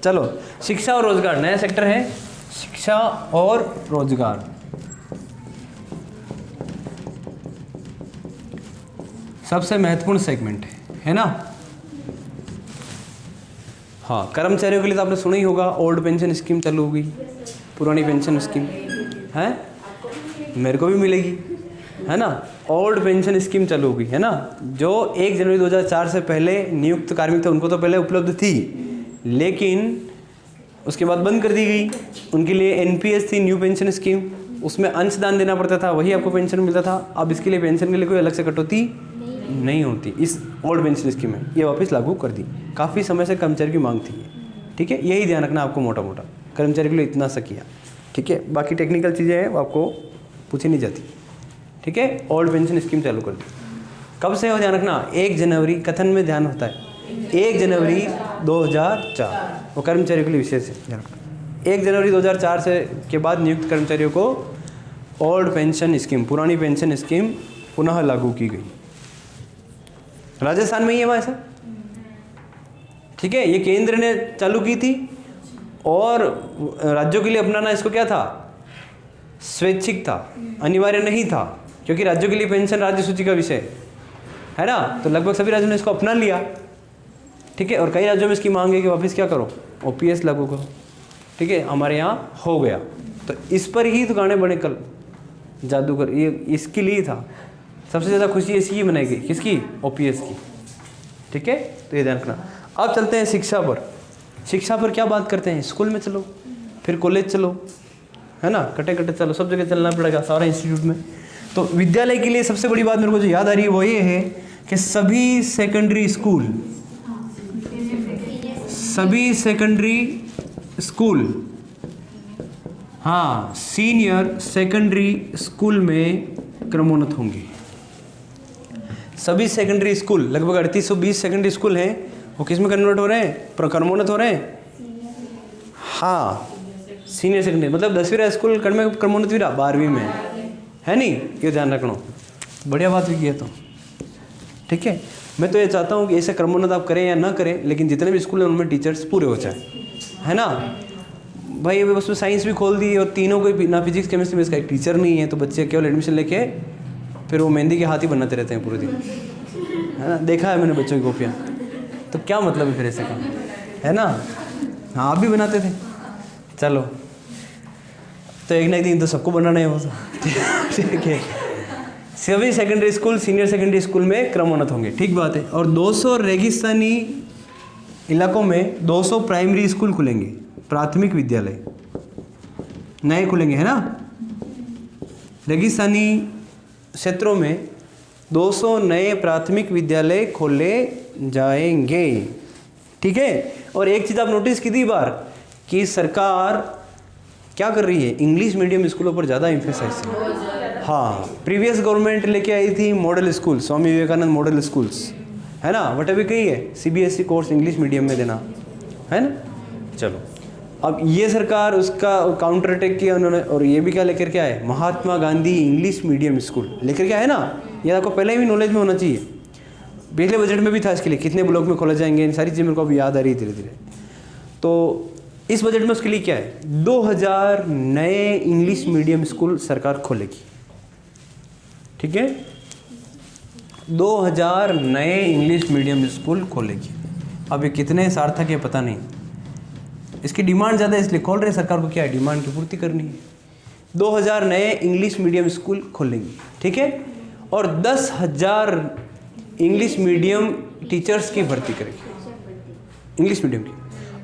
चलो, शिक्षा और रोजगार नया सेक्टर है, शिक्षा और रोजगार। सबसे महत्वपूर्ण सेगमेंट है ना। हाँ, कर्मचारियों के लिए तो आपने सुना ही होगा, ओल्ड पेंशन स्कीम चालू हो गई, पुरानी पेंशन स्कीम है, मेरे को भी मिलेगी, है ना। ओल्ड पेंशन स्कीम चालू हो गई, है ना। जो 1 जनवरी 2004 से पहले नियुक्त कार्मिक थे उनको तो पहले उपलब्ध थी, लेकिन उसके बाद बंद कर दी गई। उनके लिए एनपीएस थी, न्यू पेंशन स्कीम, उसमें अंशदान देना पड़ता था, वही आपको पेंशन मिलता था। अब इसके लिए पेंशन के लिए कोई अलग से कटौती नहीं होती इस ओल्ड पेंशन स्कीम में, ये वापस लागू कर दी। काफ़ी समय से कर्मचारी की मांग थी, ठीक है। यही ध्यान रखना आपको, मोटा मोटा कर्मचारी के लिए इतना सा किया, ठीक है। बाकी टेक्निकल चीज़ें हैं वो आपको पूछी नहीं जाती, ठीक है। ओल्ड पेंशन स्कीम चालू कर दी। कब से हो ध्यान रखना, 1 जनवरी, कथन में ध्यान होता है 1 जनवरी 2004, वो कर्मचारियों के लिए विशेष है ध्यान रखना। 1 जनवरी 2004 से के बाद नियुक्त कर्मचारियों को ओल्ड पेंशन स्कीम, पुरानी पेंशन स्कीम पुनः लागू की गई। राजस्थान में ही है वहाँ ऐसा, ठीक है। ये केंद्र ने चालू की थी और राज्यों के लिए अपनाना इसको क्या था, स्वैच्छिक था, अनिवार्य नहीं था, क्योंकि राज्यों के लिए पेंशन राज्य सूची का विषय है ना। तो लगभग सभी राज्यों ने इसको अपना लिया, ठीक है। और कई राज्यों में इसकी मांग है कि वापस क्या करो, ओपीएस लागू करो, ठीक है। हमारे यहाँ हो गया, तो इस पर ही तो गाने बने कल, जादूगर, ये इसके लिए था। सबसे ज़्यादा खुशी इसी मनाई गई, किसकी, ओपीएस की, ठीक है। तो ये ध्यान रखना। अब चलते हैं शिक्षा पर। शिक्षा पर क्या बात करते हैं, स्कूल में चलो, फिर कॉलेज चलो, है ना, कटे कटे चलो, सब जगह चलना पड़ेगा, सारा इंस्टीट्यूट में। तो विद्यालय के लिए सबसे बड़ी बात मेरे को जो याद आ रही है वो ये है कि सभी सेकेंडरी स्कूल, हाँ, सीनियर सेकेंडरी स्कूल में क्रमोन्नत होंगे। सभी सेकेंडरी स्कूल, लगभग 3820 सेकेंडरी स्कूल हैं, वो किस में कन्वर्ट हो रहे हैं, क्रमोन्नत हो रहे हैं। हाँ, सीनियर सेकेंडरी मतलब 10वीं स्कूल में क्रमोन्नत भी रहा, 12वीं में है नहीं, ये ध्यान रखना। बढ़िया बात भी किया तो, ठीक है। मैं तो ये चाहता हूँ कि ऐसे क्रमोन्नत आप करें या ना करें, लेकिन जितने भी स्कूल हैं उनमें टीचर्स पूरे हो जाए, है ना। भाई अभी उसमें साइंस भी खोल दी और तीनों को ना फिजिक्स केमिस्ट्री में इसका एक टीचर नहीं है, तो बच्चे केवल एडमिशन लेके फिर वो मेहंदी के हाथ ही बनाते रहते हैं पूरे दिन, है ना। देखा है मैंने बच्चों की कॉपियाँ, तो क्या मतलब है फिर ऐसे का, है ना। हाँ, आप भी बनाते थे, चलो, तो एक ना एक दिन तो सबको बनाना है वो, ठीक है। सभी secondary school, senior secondary school में क्रमोन्नत होंगे, ठीक बात है। और 200 रेगिस्तानी इलाकों में 200 प्राइमरी स्कूल खुलेंगे, प्राथमिक विद्यालय नए खुलेंगे, है ना। रेगिस्तानी क्षेत्रों में 200 नए प्राथमिक विद्यालय खोले जाएंगे, ठीक है। और एक चीज़ आप नोटिस की थी बार कि सरकार क्या कर रही है, इंग्लिश मीडियम स्कूलों पर ज़्यादा एम्फेसाइज है। हाँ, प्रीवियस गवर्नमेंट लेके आई थी model school, Swami Vivekananda model schools, है ना, बट अभी कही है सीबीएसई कोर्स इंग्लिश मीडियम में देना, है ना। चलो, अब ये सरकार उसका काउंटर अटैक किया उन्होंने, और ये भी क्या लेकर के आए, Mahatma Gandhi English medium school लेकर के आए ना। ये आपको पहले भी नॉलेज में होना चाहिए, पिछले बजट में भी था इसके लिए, कितने ब्लॉक में खोला जाएंगे, इन सारी चीज़ें मेरे को अब याद आ रही है धीरे धीरे। तो इस बजट में उसके लिए क्या है, 2000 नए इंग्लिश मीडियम स्कूल सरकार खोलेगी, ठीक है। 2000 नए इंग्लिश मीडियम स्कूल खोलेगी। अब ये कितने सार्थक है पता नहीं, इसकी डिमांड ज़्यादा है इसलिए खोल रहे हैं, सरकार को क्या है, डिमांड की पूर्ति करनी है। 2000 नए इंग्लिश मीडियम स्कूल खोलेंगे, ठीक है। और 10,000 इंग्लिश मीडियम टीचर्स की भर्ती करेंगे, इंग्लिश मीडियम की।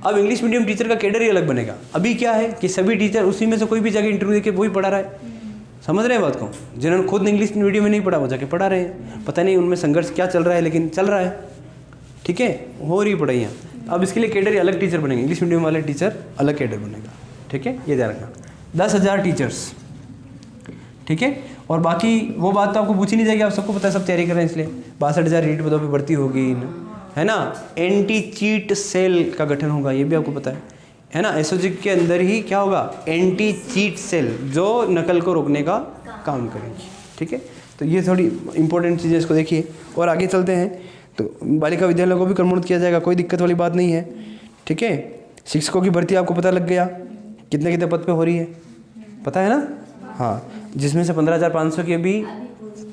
अब इंग्लिश मीडियम टीचर का कैडर ही अलग बनेगा। अभी क्या है कि सभी टीचर उसी में से कोई भी जाके इंटरव्यू देके वही पढ़ा रहा है, समझ रहे हैं बात को। जिन्होंने खुद इंग्लिश मीडियम में नहीं पढ़ा वो जाके पढ़ा रहे हैं, पता नहीं उनमें संघर्ष क्या चल रहा है, लेकिन चल रहा है, ठीक है, हो रही पढ़ाइयाँ। अब इसके लिए कैडर अलग टीचर बनेंगे, इंग्लिश मीडियम वाले टीचर अलग कैडर बनेगा, ठीक है, ये ध्यान रखना। 10,000 टीचर्स, ठीक है। और बाकी वो बात तो आपको पूछी नहीं जाएगी, आप सबको पता है, सब तैयारी कर रहे हैं, इसलिए 62,000 रीट पदों पर भर्ती होगी, है ना। एंटी चीट सेल का गठन होगा, ये भी आपको पता है ना। एसओजी के अंदर ही क्या होगा, एंटी चीट सेल, जो नकल को रोकने का काम करेगी, ठीक है। तो ये थोड़ी इंपॉर्टेंट चीज़ें, इसको देखिए। और आगे चलते हैं, तो बालिका विद्यालय को भी क्रमोन्नत किया जाएगा, कोई दिक्कत वाली बात नहीं है। ठीक है, शिक्षकों की भर्ती आपको पता लग गया कितने कितने पद पे हो रही है, पता है ना? हाँ, जिसमें से 15,500 की अभी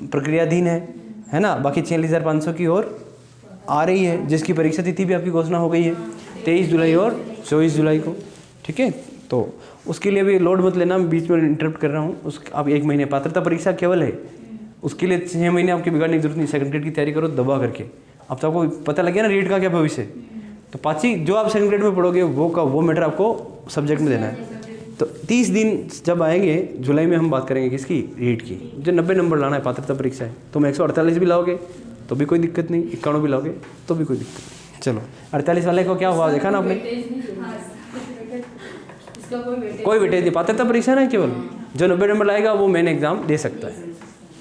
प्रक्रियाधीन है ना, बाकी 46,500 की और आ रही है, जिसकी परीक्षा तिथि भी आपकी घोषणा हो गई है 23 जुलाई और 24 जुलाई को। ठीक है, तो उसके लिए भी लोड मत लेना, बीच में इंटरप्ट कर रहा हूँ। उस आप 1 महीने पात्रता परीक्षा केवल है, उसके लिए 6 महीने आपकी बिगाड़ने की जरूरत नहीं। सेकंड ग्रेड की तैयारी करो दबा करके। अब तो आपको पता लग गया ना रीट का क्या भविष्य। तो पाची जो आप सेकंड ग्रेड में पढ़ोगे वो मैटर आपको सब्जेक्ट में देना है। तो 30 दिन जब आएंगे जुलाई में हम बात करेंगे किसकी, रीट की। जो 90 नंबर लाना है, पात्रता परीक्षा है, तो 148 भी लाओगे तो भी कोई दिक्कत नहीं, 91 भी लाओगे तो भी कोई दिक्कत नहीं। चलो 48 वाले को क्या हुआ देखा ना आपने, कोई वेटेज नहीं, पात्रता परीक्षा ना केवल। जो 90 नंबर लाएगा वो मेन एग्जाम दे सकता है,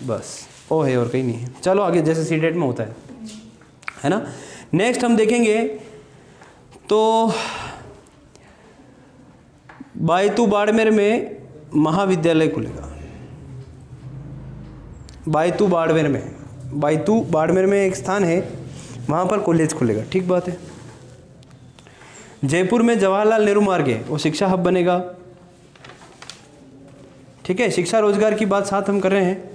बस वो है और कहीं नहीं है। चलो आगे, जैसे सीटेट में होता है ना। नेक्स्ट हम देखेंगे तो बायतू बाड़मेर में महाविद्यालय खुलेगा। बायतू बाड़मेर में एक स्थान है, वहाँ पर कॉलेज खुलेगा। ठीक बात है। जयपुर में जवाहरलाल नेहरू मार्ग है, वो शिक्षा हब बनेगा। ठीक है, शिक्षा रोजगार की बात साथ हम कर रहे हैं।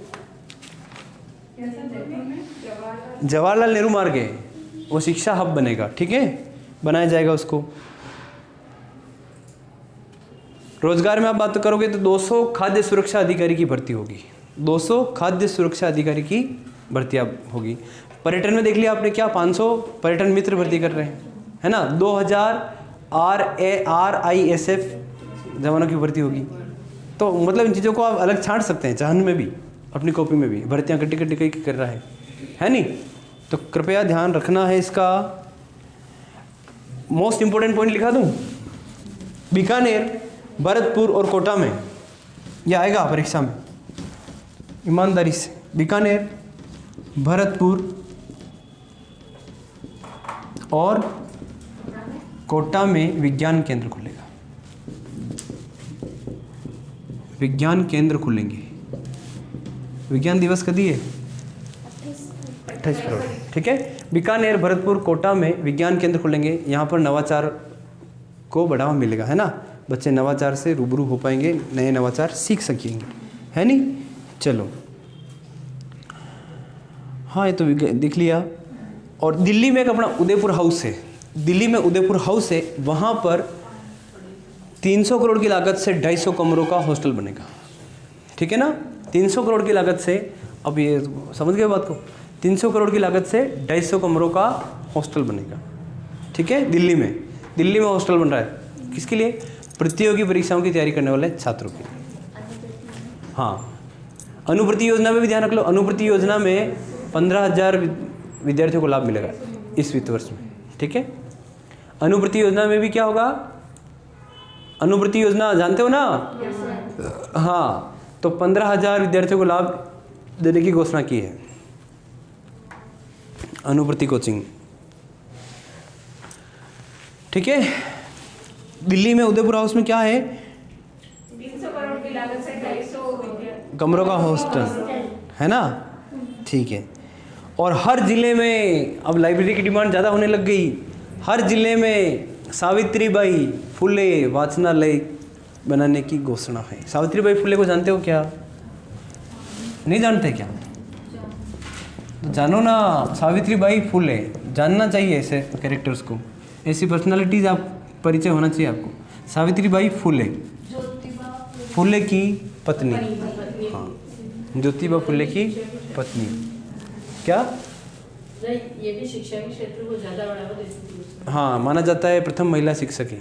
जवाहरलाल नेहरू मार्ग है, वो शिक्षा हब बनेगा। ठीक है, बनाया जाएगा उसको। रोजगार में आप बात करोगे तो 200 खाद्य सुरक्षा अधिकारी की भर्ती होगी। 200 खाद्य सुरक्षा अधिकारी की भर्ती होगी। पर्यटन में देख लिया आपने क्या, 500 पर्यटन मित्र भर्ती कर रहे हैं, है ना। 2000 RISF जवानों की भर्ती होगी। तो मतलब इन चीज़ों को आप अलग छांट सकते हैं, चाहन में भी, अपनी कॉपी में भी। भर्तियाँ कटी कटी कर रहा है नहीं। तो कृपया ध्यान रखना है इसका। मोस्ट इंपोर्टेंट पॉइंट लिखा दूं, बीकानेर, भरतपुर और कोटा में यह आएगा परीक्षा में, ईमानदारी से। बीकानेर, भरतपुर और कोटा में विज्ञान केंद्र खुलेगा। विज्ञान केंद्र खुलेंगे। विज्ञान दिवस कभी है? 28 फरवरी। ठीक है, बीकानेर, भरतपुर, कोटा में विज्ञान केंद्र खुलेंगे। यहाँ पर नवाचार को बढ़ावा मिलेगा, है ना। बच्चे नवाचार से रूबरू हो पाएंगे, नए नवाचार सीख सकेंगे, है नहीं। चलो हाँ, ये तो देख लिया। और दिल्ली में एक अपना उदयपुर हाउस है, दिल्ली में उदयपुर हाउस है, वहाँ पर 300 करोड़ की लागत से 250 कमरों का हॉस्टल बनेगा। ठीक है ना, 300 करोड़ की लागत से, अब ये समझ गए बात को, 300 करोड़ की लागत से 250 कमरों का हॉस्टल बनेगा। ठीक है, दिल्ली में हॉस्टल बन रहा है। किसके लिए? प्रतियोगी परीक्षाओं की तैयारी करने वाले छात्रों के लिए। हाँ, अनुवृत्ति योजना में भी ध्यान रख लो। अनुवृत्ति योजना में 15,000 विद्यार्थियों को लाभ मिलेगा इस वित्त वर्ष में। ठीक है, अनुवृत्ति योजना में भी क्या होगा? अनुवृत्ति योजना जानते हो ना? हाँ, तो 15,000 विद्यार्थियों को लाभ देने की घोषणा की है अनुवृत्ति कोचिंग। ठीक है, दिल्ली में उदयपुर हाउस में क्या है? 300 करोड़ की लागत से 250 कमरों का हॉस्टल, है ना। ठीक है, और हर जिले में अब लाइब्रेरी की डिमांड ज़्यादा होने लग गई। हर जिले में सावित्रीबाई फुले वाचनालय बनाने की घोषणा है। सावित्रीबाई फुले को जानते हो क्या? नहीं जानते क्या? तो जानो ना, सावित्रीबाई फुले जानना चाहिए ऐसे कैरेक्टर्स को, ऐसी पर्सनालिटीज आप परिचय होना चाहिए आपको। सावित्रीबाई फुले, फुले की पत्नी। हाँ, ज्योतिबा फुले की पत्नी। क्या? ये भी शिक्षा के क्षेत्र को ज़्यादा बढ़ावा देती है। हाँ, माना जाता है प्रथम महिला शिक्षक है।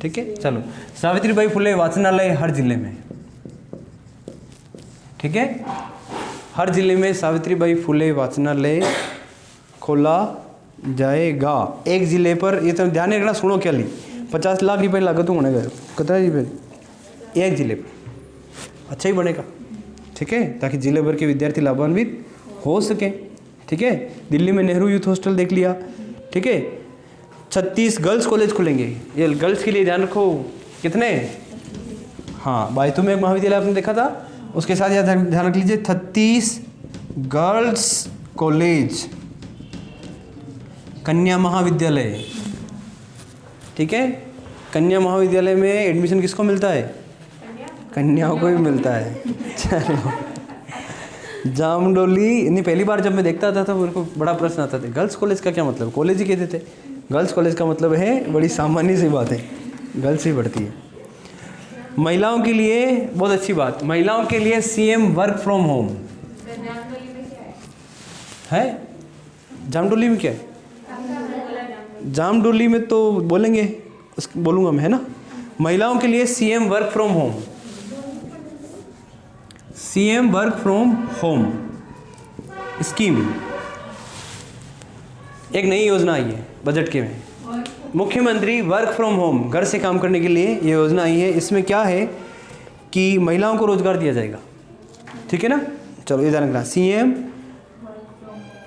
ठीक है, चलो, सावित्रीबाई फुले वाचनालय हर जिले में। ठीक है, हर जिले में सावित्रीबाई फुले वाचनालय खोला जाएगा। एक जिले पर, ये तो ध्यान रखना, सुनो क्या ली, 50 लाख रुपए लागत होने गए, कितना रुपये एक जिले पर। अच्छा ही बनेगा। ठीक है, ताकि जिले भर के विद्यार्थी लाभान्वित हो सके। ठीक है, दिल्ली में नेहरू यूथ हॉस्टल देख लिया। ठीक है, 36 गर्ल्स कॉलेज खुलेंगे। ये गर्ल्स के लिए ध्यान रखो, कितने? हाँ, बायतू में एक महाविद्यालय आपने देखा था, उसके साथ यह ध्यान रख लीजिए 36 गर्ल्स कॉलेज कन्या महाविद्यालय, ठीक है। कन्या महाविद्यालय में एडमिशन किसको मिलता है? कन्याओं को भी मिलता है। चलो, जामडोली नहीं, पहली बार जब मैं देखता था तो मेरे को बड़ा प्रश्न आता था, गर्ल्स कॉलेज का क्या मतलब? कॉलेज ही कहते थे। गर्ल्स कॉलेज का मतलब है, बड़ी सामान्य सी बात है, गर्ल्स ही पढ़ती है। महिलाओं के लिए बहुत अच्छी बात, महिलाओं के लिए सीएम वर्क फ्रॉम होम है। जामडोली में क्या है? जामडोली में तो बोलेंगे, बोलूँगा मैं, है ना। महिलाओं के लिए CM work from home, CM work from home scheme एक नई योजना आई है बजट के में। मुख्यमंत्री वर्क फ्रॉम होम, घर से काम करने के लिए ये योजना आई है। इसमें क्या है कि महिलाओं को रोजगार दिया जाएगा, ठीक है ना। चलो ये ध्यान रखना, सीएम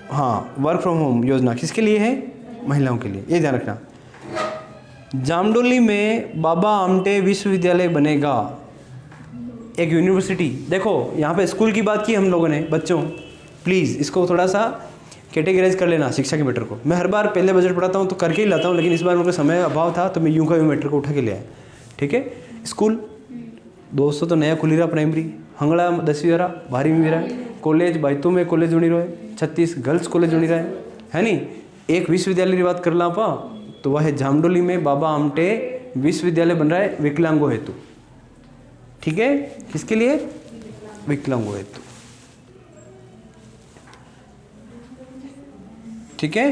हाँ वर्क फ्रॉम होम योजना किसके लिए है? महिलाओं के लिए, ये ध्यान रखना। जामडोली में बाबा आमटे विश्वविद्यालय बनेगा, एक यूनिवर्सिटी। देखो यहाँ पे स्कूल की बात की हम लोगों ने, बच्चों प्लीज़ इसको थोड़ा सा कैटेगराइज कर लेना शिक्षा के मैटर को। मैं हर बार पहले बजट पढ़ाता हूँ तो करके ही लाता हूँ, लेकिन इस बार मेरे को समय अभाव था तो मैं यूँ का यूँ मैटर को उठा के ले आया, ठीक है। स्कूल दोस्तों तो नया खुली रहा, प्राइमरी हंगड़ा 10वीं वाला 12वीं में रहा है, कॉलेज बाइतू में कॉलेज जुड़ी रहा है, 36 गर्ल्स कॉलेज जुड़ी रहा है नहीं। एक विश्वविद्यालय की बात कर ला पा तो वह है जामडोली में बाबा आमटे विश्वविद्यालय बन रहा है विकलांगों हेतु, ठीक है। किसके लिए? विकलांगों हेतु, ठीक है।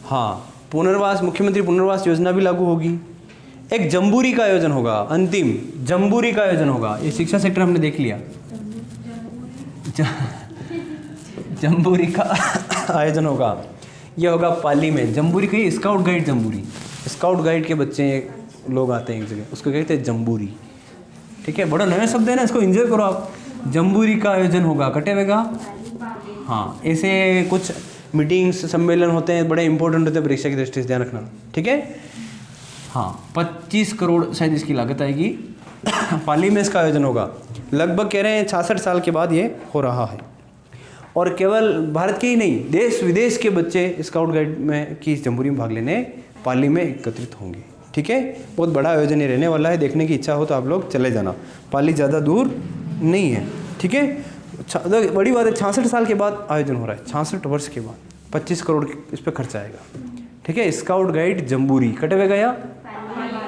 हाँ, पुनर्वास, मुख्यमंत्री पुनर्वास योजना भी लागू होगी। एक जम्बूरी का आयोजन होगा, अंतिम जम्बूरी का आयोजन होगा। ये शिक्षा सेक्टर हमने देख लिया। जम्बूरी का आयोजन होगा, यह होगा पाली में। जम्बूरी कही scout guide, jamboree scout guide के बच्चे लोग आते हैं एक जगह, उसको कहते हैं जम्बूरी, ठीक है। बड़ा नया शब्द है ना, इसको एंजॉय करो आप। जम्बूरी का आयोजन होगा, कटेगा। हाँ, ऐसे कुछ मीटिंग्स सम्मेलन होते हैं, बड़े इंपॉर्टेंट होते हैं परीक्षा की दृष्टि से, ध्यान रखना, ठीक है। हाँ, 25 करोड़ शायद इसकी लागत आएगी। पाली में इसका आयोजन होगा। लगभग कह रहे हैं 66 साल के बाद ये हो रहा है। और केवल भारत के ही नहीं, देश विदेश के बच्चे स्काउट गाइड में की जम्बूरी में भाग लेने पाली में एकत्रित होंगे, ठीक है। बहुत बड़ा आयोजन ये रहने वाला है। देखने की इच्छा हो तो आप लोग चले जाना, पाली ज़्यादा दूर नहीं है, ठीक है। बड़ी बात है, 66 साल के बाद आयोजन हो रहा है, 66 वर्ष के बाद 25 करोड़ इस पर खर्चा आएगा, ठीक है। स्काउट गाइड जम्बूरी कटे गया।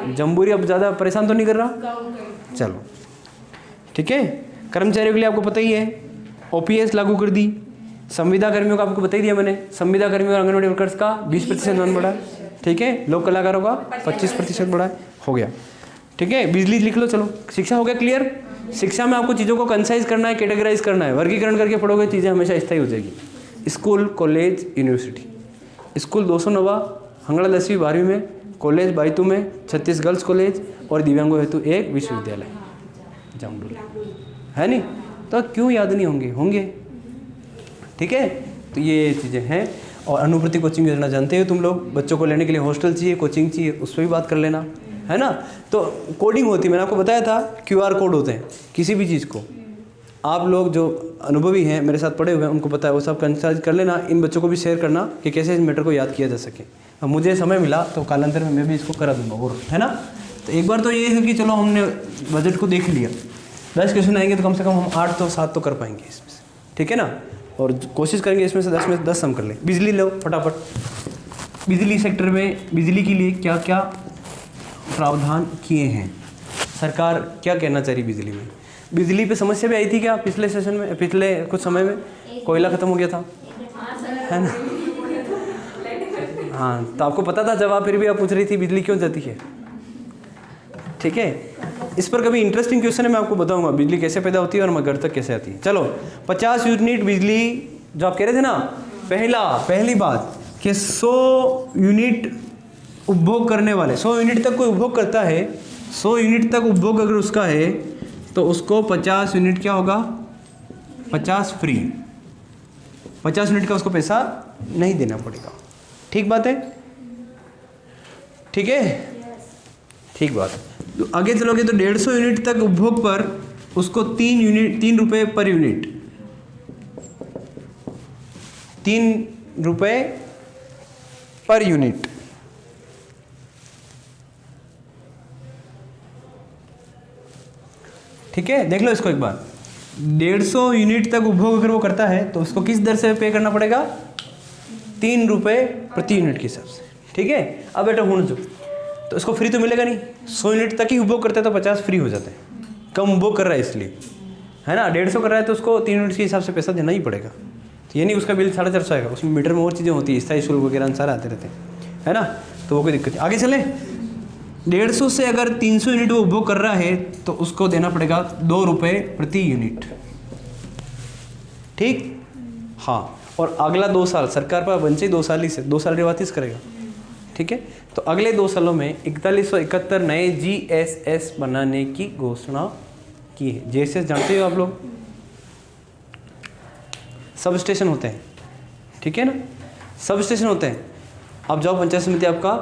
जम्बूरी अब ज़्यादा परेशान तो नहीं कर रहा, चलो ठीक है। कर्मचारियों के लिए आपको पता ही है, ओपीएस लागू कर दी। संविदा कर्मियों का आपको बता ही दिया मैंने, संविदा कर्मियों और आंगनबाड़ी वर्कर्स का 20% मान बढ़ा है, ठीक है। लोक कलाकारों का 25% बढ़ा है, हो गया, ठीक है। बिजली लिख लो, चलो शिक्षा हो गया क्लियर। शिक्षा में आपको चीज़ों को कंसाइज करना है, कैटेगराइज करना है, वर्गीकरण करके पढ़ोगे चीज़ें हमेशा स्थायी हो जाएगी। School, college, university. स्कूल 209, हंगड़ा 10वीं 12वीं में, कॉलेज बाइतू में, 36 गर्ल्स कॉलेज और दिव्यांगों हेतु एक विश्वविद्यालय जामडोली, है नहीं। तो क्यों याद नहीं होंगे, होंगे, ठीक है। तो ये चीज़ें हैं। और अनुप्रति कोचिंग योजना जानते हो तुम लोग, बच्चों को लेने के लिए हॉस्टल चाहिए, कोचिंग चाहिए, उस पर भी बात कर लेना, है ना। तो कोडिंग होती है, मैंने आपको बताया था QR कोड होते हैं किसी भी चीज़ को। आप लोग जो अनुभवी हैं, मेरे साथ पढ़े हुए हैं, उनको पता है, वो सब कंसल्ट कर लेना। इन बच्चों को भी शेयर करना कि कैसे इस मैटर को याद किया जा सके। अब मुझे समय मिला तो कालांतर में मैं भी इसको करा दूंगा, और है ना। तो एक बार तो ये है कि चलो हमने बजट को देख लिया, 10 क्वेश्चन आएंगे तो कम से कम हम 8 तो 7 तो कर पाएंगे इसमें से, ठीक है ना। और कोशिश करेंगे इसमें से 10 में 10 हम कर लें। बिजली लो फटाफट। बिजली सेक्टर में बिजली के लिए क्या क्या प्रावधान किए हैं, सरकार क्या कहना चाह रही बिजली में। बिजली पे समस्या भी आई थी क्या पिछले सेशन में, पिछले कुछ समय में? कोयला ख़त्म हो गया था, है ना। हाँ, तो आपको पता था जवाब, फिर भी आप पूछ रही थी बिजली क्यों जाती है, ठीक है। इस पर कभी इंटरेस्टिंग क्वेश्चन है, मैं आपको बताऊंगा बिजली कैसे पैदा होती है और घर तक कैसे आती है। चलो, 50 यूनिट बिजली जो आप कह रहे थे ना, पहली बात कि 100 यूनिट उपभोग करने वाले, 100 यूनिट तक कोई उपभोग करता है, 100 यूनिट तक उपभोग अगर उसका है तो उसको 50 यूनिट क्या होगा, 50 फ्री, 50 यूनिट का उसको पैसा नहीं देना पड़ेगा। ठीक बात है, ठीक है, ठीक बात। तो आगे चलोगे तो 150 यूनिट तक उपभोग पर उसको 3 रुपये पर यूनिट, 3 रुपये पर यूनिट। ठीक है, देख लो इसको एक बार। 150 यूनिट तक उपभोग अगर वो करता है तो उसको किस दर से पे करना पड़ेगा? 3 रुपये प्रति यूनिट के हिसाब से। ठीक है, अब बेटा हुण जो तो इसको फ्री तो मिलेगा नहीं, 100 यूनिट तक ही उपभोग करता है तो 50 फ्री हो जाते हैं, कम उपभोग कर रहा है इसलिए, है ना। 150 कर रहा है तो उसको 3 यूनिट के हिसाब से पैसा देना ही पड़ेगा। तो ये नहीं उसका बिल 450 आएगा, उसमें मीटर में और चीज़ें होती है, स्थायी शुल्क वगैरह सारे आते रहते हैं, है ना। तो वो कोई दिक्कत नहीं। आगे चलें, 150 से अगर 300 यूनिट वो उपभोग कर रहा है तो उसको देना पड़ेगा 2 रुपये प्रति यूनिट। ठीक, हाँ। और अगला 2 साल सरकार पर बंचे 2 साल ही से 2 साल रिवातीस करेगा। ठीक है, तो अगले 2 सालों में 4171 नए जीएसएस बनाने की घोषणा की है। जीएसएस जानते हो आप लोग, सब स्टेशन होते हैं। ठीक है ना, सब स्टेशन होते हैं। आप जाओ पंचायत समिति, आपका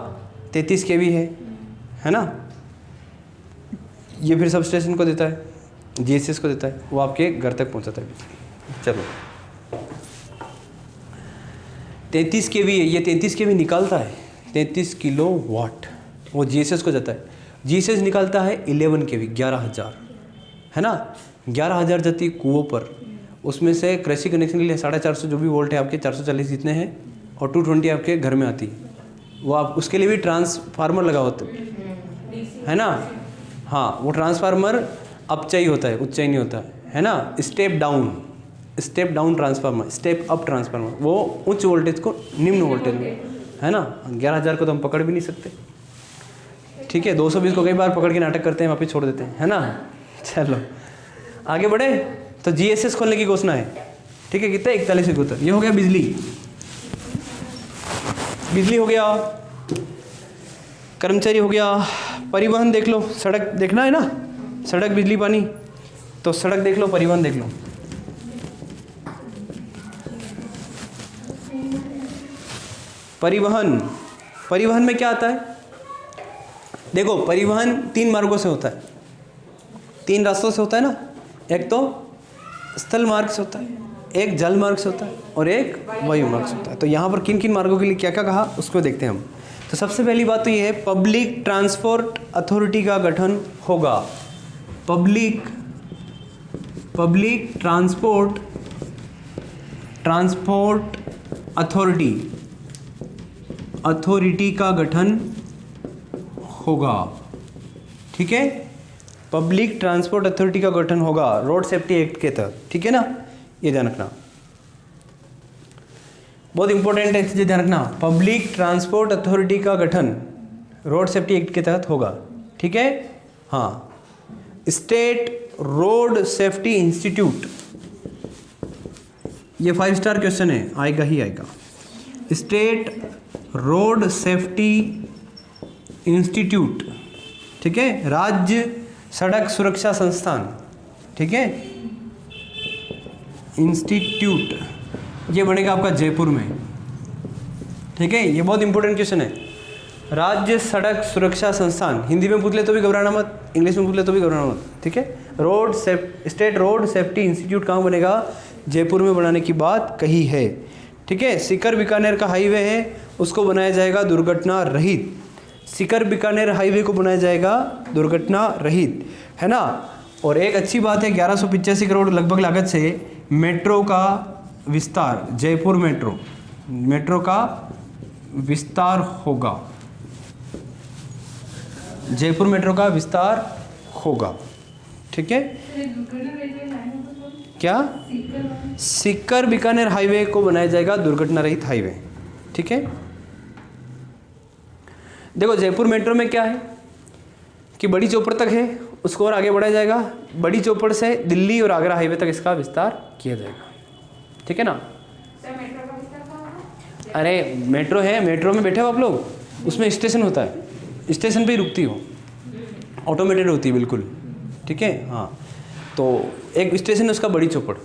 33 kV है ना, ये फिर सब स्टेशन को देता है, जीएसएस को देता है, वो आपके घर तक पहुंचाता है बिजली। चलो 33 kV है, ये 33 kV निकालता है 33 किलोवाट, वो जीएसएस को जाता है। जीएसएस निकालता है 11 kV 11,000, है ना। 11,000 जाती है कुओं पर, उसमें से कृषि कनेक्शन के लिए 450 जो भी वोल्ट है आपके 440 जितने हैं, और 220 आपके घर में आती है। वो आप उसके लिए भी ट्रांसफार्मर लगा होता है ना। हाँ, वो ट्रांसफार्मर अपचाई होता है, उच्चाई नहीं होता है ना। Step down transformer, step up transformer, वो उच्च वोल्टेज को निम्न वोल्टेज में, है ना। 11,000 को तो हम पकड़ भी नहीं सकते। ठीक है, 220 को कई बार पकड़ के नाटक करते हैं, वापस छोड़ देते हैं, है ना। चलो आगे बढ़े, तो जीएसएस खोलने की घोषणा है। ठीक है, कितना 4171, ये हो गया बिजली। बिजली हो गया, कर्मचारी हो गया, परिवहन देख लो, सड़क देखना है ना, सड़क बिजली पानी, तो सड़क देख लो, परिवहन देख लो। परिवहन में क्या आता है? देखो, परिवहन 3 मार्गों से होता है, 3 रास्तों से होता है ना। एक तो स्थल मार्ग से होता है, एक जल मार्ग से होता है, और एक वायु मार्ग से होता है। तो यहाँ पर किन किन मार्गों के लिए क्या क्या कहा उसको देखते हैं हम। तो सबसे पहली बात तो ये है, पब्लिक ट्रांसपोर्ट अथॉरिटी का गठन होगा। पब्लिक ट्रांसपोर्ट अथॉरिटी का गठन होगा। ठीक है, पब्लिक ट्रांसपोर्ट अथॉरिटी का गठन होगा रोड सेफ्टी एक्ट के तहत। ठीक है ना, ये ध्यान रखना, बहुत इंपॉर्टेंट है, चीजें ध्यान रखना। पब्लिक ट्रांसपोर्ट अथॉरिटी का गठन रोड सेफ्टी एक्ट के तहत होगा। ठीक है, हाँ। स्टेट रोड सेफ्टी इंस्टीट्यूट, ये 5 स्टार क्वेश्चन है, आएगा ही आएगा। स्टेट रोड सेफ्टी इंस्टीट्यूट, ठीक है, राज्य सड़क सुरक्षा संस्थान, ठीक है, इंस्टीट्यूट, ये बनेगा आपका जयपुर में। ठीक है, ये बहुत इंपॉर्टेंट क्वेश्चन है। राज्य सड़क सुरक्षा संस्थान, हिंदी में पूछ ले तो भी घबराना मत, इंग्लिश में पूछ ले तो भी घबराना मत। ठीक है, स्टेट रोड सेफ्टी इंस्टीट्यूट कहाँ बनेगा? जयपुर में बनाने की बात कही है। ठीक है, सीकर बीकानेर का हाईवे है, उसको बनाया जाएगा दुर्घटना रहित। सीकर बीकानेर हाईवे को बनाया जाएगा दुर्घटना रहित, है ना। और एक अच्छी बात है, 1185 करोड़ लगभग लागत से मेट्रो का विस्तार, जयपुर मेट्रो का विस्तार होगा। जयपुर मेट्रो का विस्तार होगा। ठीक है, क्या? सीकर बीकानेर हाईवे को बनाया जाएगा दुर्घटना रहित हाईवे। ठीक है, देखो जयपुर मेट्रो में क्या है कि बड़ी चौपड़ तक है, उसको और आगे बढ़ाया जाएगा। बड़ी चौपड़ से दिल्ली और आगरा हाईवे तक इसका विस्तार किया जाएगा। ठीक है ना। अरे मेट्रो है, मेट्रो में बैठे हो आप लोग, उसमें स्टेशन होता है, स्टेशन पे ही रुकती हो, ऑटोमेटेड होती है बिल्कुल। ठीक है, हाँ। तो एक स्टेशन है उसका बड़ी चौपड़,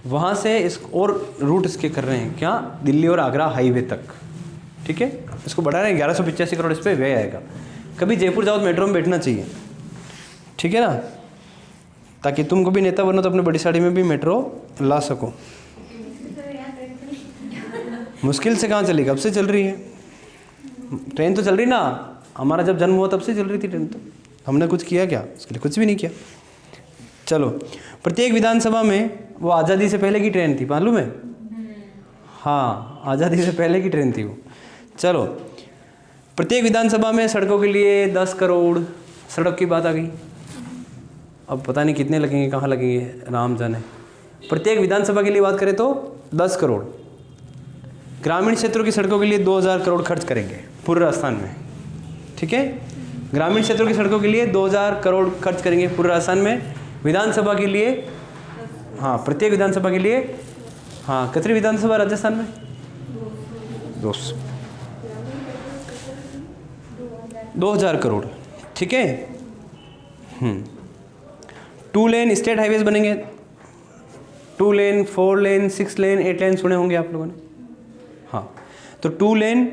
वहाँ से इस और रूट इसके कर रहे हैं क्या, दिल्ली और आगरा हाईवे तक। ठीक है, इसको बढ़ा रहे हैं, 1185 करोड़ इस पर व्यय आएगा। कभी जयपुर जाओ तो मेट्रो में बैठना चाहिए। ठीक है ना, ताकि तुम कभी नेता बनो तो अपने बड़ी साड़ी में भी मेट्रो ला सको। मुश्किल से कहाँ चलेगी, कब से चल रही है। ट्रेन तो चल रही ना, हमारा जब जन्म हुआ तब से चल रही थी ट्रेन, तो हमने कुछ किया क्या? उसके लिए कुछ भी नहीं किया। चलो, प्रत्येक विधानसभा में, वो आज़ादी से पहले की ट्रेन थी, मालूम है? हाँ, आज़ादी से पहले की ट्रेन थी वो। चलो, प्रत्येक विधानसभा में सड़कों के लिए 10 करोड़ सड़क की बात आ गई। अब पता नहीं कितने लगेंगे, कहाँ लगेंगे, राम जाने। प्रत्येक विधानसभा के लिए बात करें तो 10 करोड़। ग्रामीण क्षेत्रों की सड़कों के लिए 2000 करोड़ खर्च करेंगे पूरे राजस्थान में, ठीक है? ग्रामीण क्षेत्रों की सड़कों के लिए 2000 करोड़ खर्च करेंगे पूरे राजस्थान में। विधानसभा के लिए, हाँ, प्रत्येक विधानसभा के लिए, हाँ, कितनी विधानसभा राजस्थान में? 2000 करोड़, ठीक है। 2 लेन स्टेट हाईवेज बनेंगे, 2 लेन, 4 लेन, 6 लेन, 8 लेन सुने होंगे आप लोगों ने, हाँ। तो 2 लेन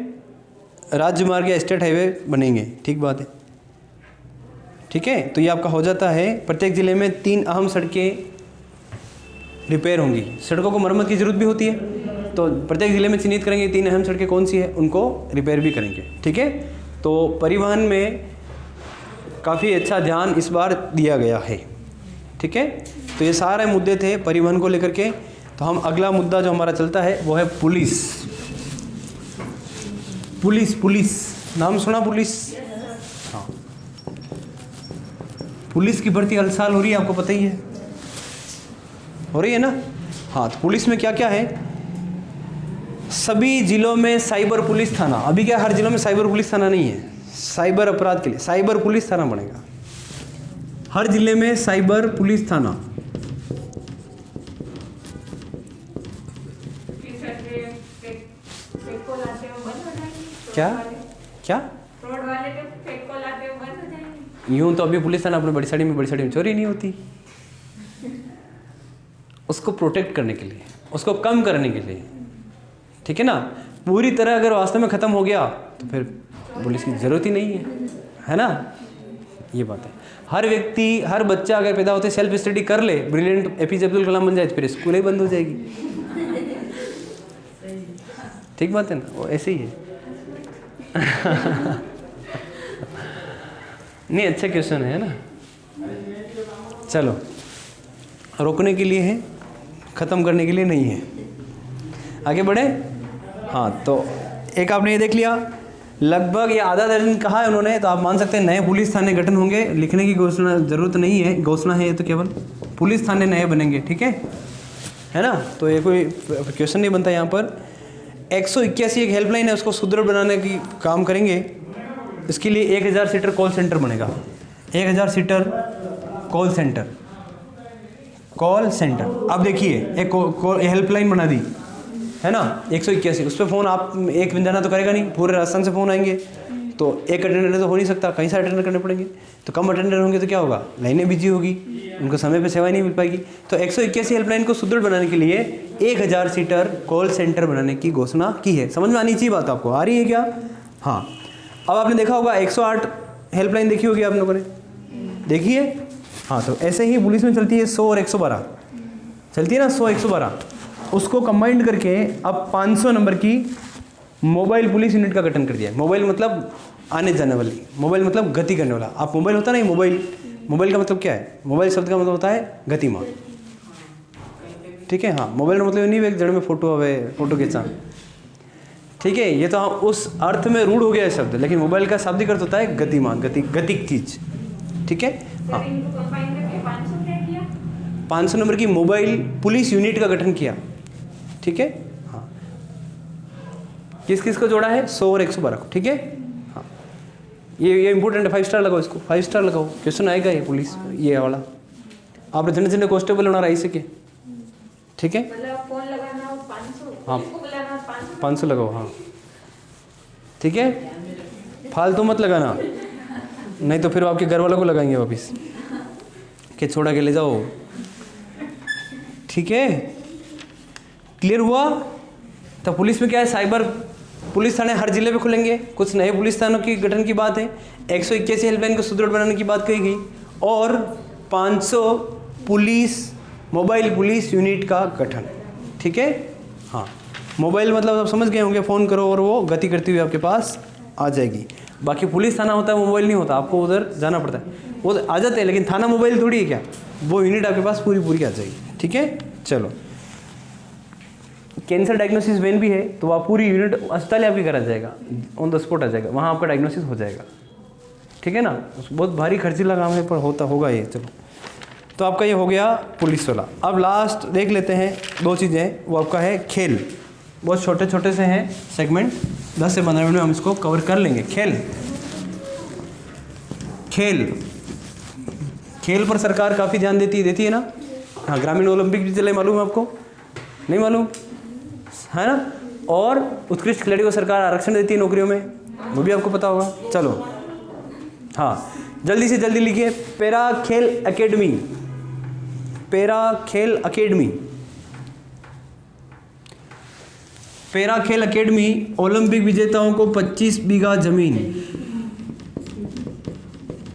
राज्य मार्ग या स्टेट हाईवे बनेंगे, ठीक बात है, ठीक है। तो ये आपका हो जाता है। प्रत्येक जिले में 3 अहम सड़कें रिपेयर होंगी। सड़कों को मरम्मत की ज़रूरत भी होती है, तो प्रत्येक जिले में चिन्हित करेंगे 3 अहम सड़कें कौन सी है, उनको रिपेयर भी करेंगे, ठीक है। तो परिवहन में काफ़ी अच्छा ध्यान इस बार दिया गया है, ठीक है। तो ये सारे मुद्दे थे परिवहन को लेकर के। तो हम अगला मुद्दा जो हमारा चलता है वो है पुलिस। पुलिस, पुलिस नाम सुना? पुलिस, हाँ, पुलिस की भर्ती हर साल हो रही है, आपको पता ही है, हो रही है ना। हाँ, तो पुलिस में क्या क्या है? सभी जिलों में साइबर पुलिस थाना। अभी क्या हर जिलों में साइबर पुलिस थाना नहीं है, साइबर अपराध के लिए साइबर पुलिस थाना बनेगा। हर जिले में साइबर पुलिस थाना। क्या क्या? यूं तो अभी पुलिस थाना अपने बड़ी साड़ी में चोरी नहीं होती। उसको प्रोटेक्ट करने के लिए, उसको कम करने के लिए, ठीक है ना। पूरी तरह अगर वास्तव में ख़त्म हो गया तो फिर पुलिस की ज़रूरत ही नहीं है ना। ये बात है। हर व्यक्ति, हर बच्चा अगर पैदा होते सेल्फ स्टडी कर ले, ब्रिलियंट एपीजे अब्दुल कलाम बन जाए, तो फिर स्कूल ही बंद हो जाएगी। ठीक बात है ना, वो ऐसे ही है। नहीं, अच्छा क्वेश्चन है ना। चलो, रोकने के लिए है, ख़त्म करने के लिए नहीं है। आगे बढ़े। हाँ, तो एक आपने ये देख लिया, लगभग ये आधा दर्जन कहा है उन्होंने, तो आप मान सकते हैं नए पुलिस थाने गठन होंगे। लिखने की घोषणा ज़रूरत नहीं है, घोषणा है ये तो, केवल पुलिस थाने नए बनेंगे, ठीक है ना। तो ये कोई क्वेश्चन नहीं बनता यहाँ पर। 181 एक हेल्पलाइन है, उसको सुदृढ़ बनाने की काम करेंगे। इसके लिए 1000 सीटर कॉल सेंटर बनेगा। 1000 seater call centre, call centre. अब देखिए, एक हेल्पलाइन बना दी है ना, 181। उस पर फ़ोन आप एक जना तो करेगा नहीं, पूरे राजस्थान से फ़ोन आएंगे, तो एक अटेंडर तो हो नहीं सकता, कई सारे अटेंडर करने पड़ेंगे। तो कम अटेंडर होंगे तो क्या होगा, लाइनें बिजी होगी, उनको समय पे सेवा नहीं मिल पाएगी। तो 181 हेल्पलाइन को सुदृढ़ बनाने के लिए 1000 सीटर कॉल सेंटर बनाने की घोषणा की है। समझ में आनी चाहिए बात, आपको आ रही है क्या? हाँ। अब आपने देखा होगा 108 हेल्पलाइन देखी होगी आप लोगों ने, देखी है? हाँ, तो ऐसे ही पुलिस में चलती है 100 और 112 चलती है ना, 100 112। उसको कंबाइंड करके अब 500 नंबर की मोबाइल पुलिस यूनिट का गठन कर दिया है। मोबाइल मतलब आने जाने वाली, मोबाइल मतलब गति करने वाला। आप मोबाइल होता नहीं, मोबाइल का मतलब क्या है? मोबाइल शब्द का मतलब होता है गतिमान, ठीक है। हाँ, मोबाइल का मतलब नहीं है जड़ में फोटो खींचा, ठीक है। ये तो हाँ उस अर्थ में रूढ़ हो गया है शब्द, लेकिन मोबाइल का शाब्दिक अर्थ होता है गतिमान, गतिक चीज, ठीक है। हाँ, 500 नंबर की मोबाइल पुलिस यूनिट का गठन किया, ठीक है। हाँ, किस किस को जोड़ा है? 100 और 112 को, ठीक है। हाँ, ये इंपॉर्टेंट है, 5 स्टार लगाओ इसको, 5 स्टार लगाओ, क्वेश्चन आएगा ये पुलिस ये वाला। आप झंडे झंडे कांस्टेबल होना रही सके, ठीक है। हाँ, 500 लगाओ, हाँ, ठीक है। फालतू मत लगाना, नहीं तो फिर आपके घर वालों को लगाएंगे वापस कि छोड़ा के ले जाओ, ठीक है। क्लियर हुआ? तो पुलिस में क्या है, साइबर पुलिस थाने हर जिले में खुलेंगे। कुछ नए पुलिस थानों की गठन की बात है, 181 हेल्पलाइन को सुदृढ़ बनाने की बात कही गई, और 500 मोबाइल पुलिस यूनिट का गठन, ठीक है। हाँ, मोबाइल मतलब आप समझ गए होंगे, फ़ोन करो और वो गति करती हुई आपके पास आ जाएगी। बाकी पुलिस थाना होता है, मोबाइल नहीं होता, आपको उधर जाना पड़ता है। वो तो आ जाते हैं, लेकिन थाना मोबाइल थोड़ी है क्या, वो यूनिट आपके पास पूरी आ जाएगी। ठीक है, चलो। कैंसर डायग्नोसिस वेन भी है तो वहाँ पूरी यूनिट अस्पताल आपकी करा जाएगा, ऑन द स्पॉट आ जाएगा, वहाँ आपका डायग्नोसिस हो जाएगा। ठीक है ना, बहुत भारी खर्चीला काम है पर होगा ये। चलो, तो आपका ये हो गया पुलिस वाला। अब लास्ट देख लेते हैं 2 चीज़ें, वो आपका है खेल। बहुत छोटे छोटे से हैं सेगमेंट, 10 से 15 मिनट में हम इसको कवर कर लेंगे। खेल पर सरकार काफ़ी ध्यान देती है ना। हाँ, ग्रामीण ओलंपिक भी चले, मालूम है आपको, नहीं मालूम है ना। और उत्कृष्ट खिलाड़ी को सरकार आरक्षण देती है नौकरियों में, वो भी आपको पता होगा। चलो, हाँ, जल्दी से जल्दी लिखिए। पैरा खेल अकेडमी ओलंपिक विजेताओं को 25 बीघा जमीन।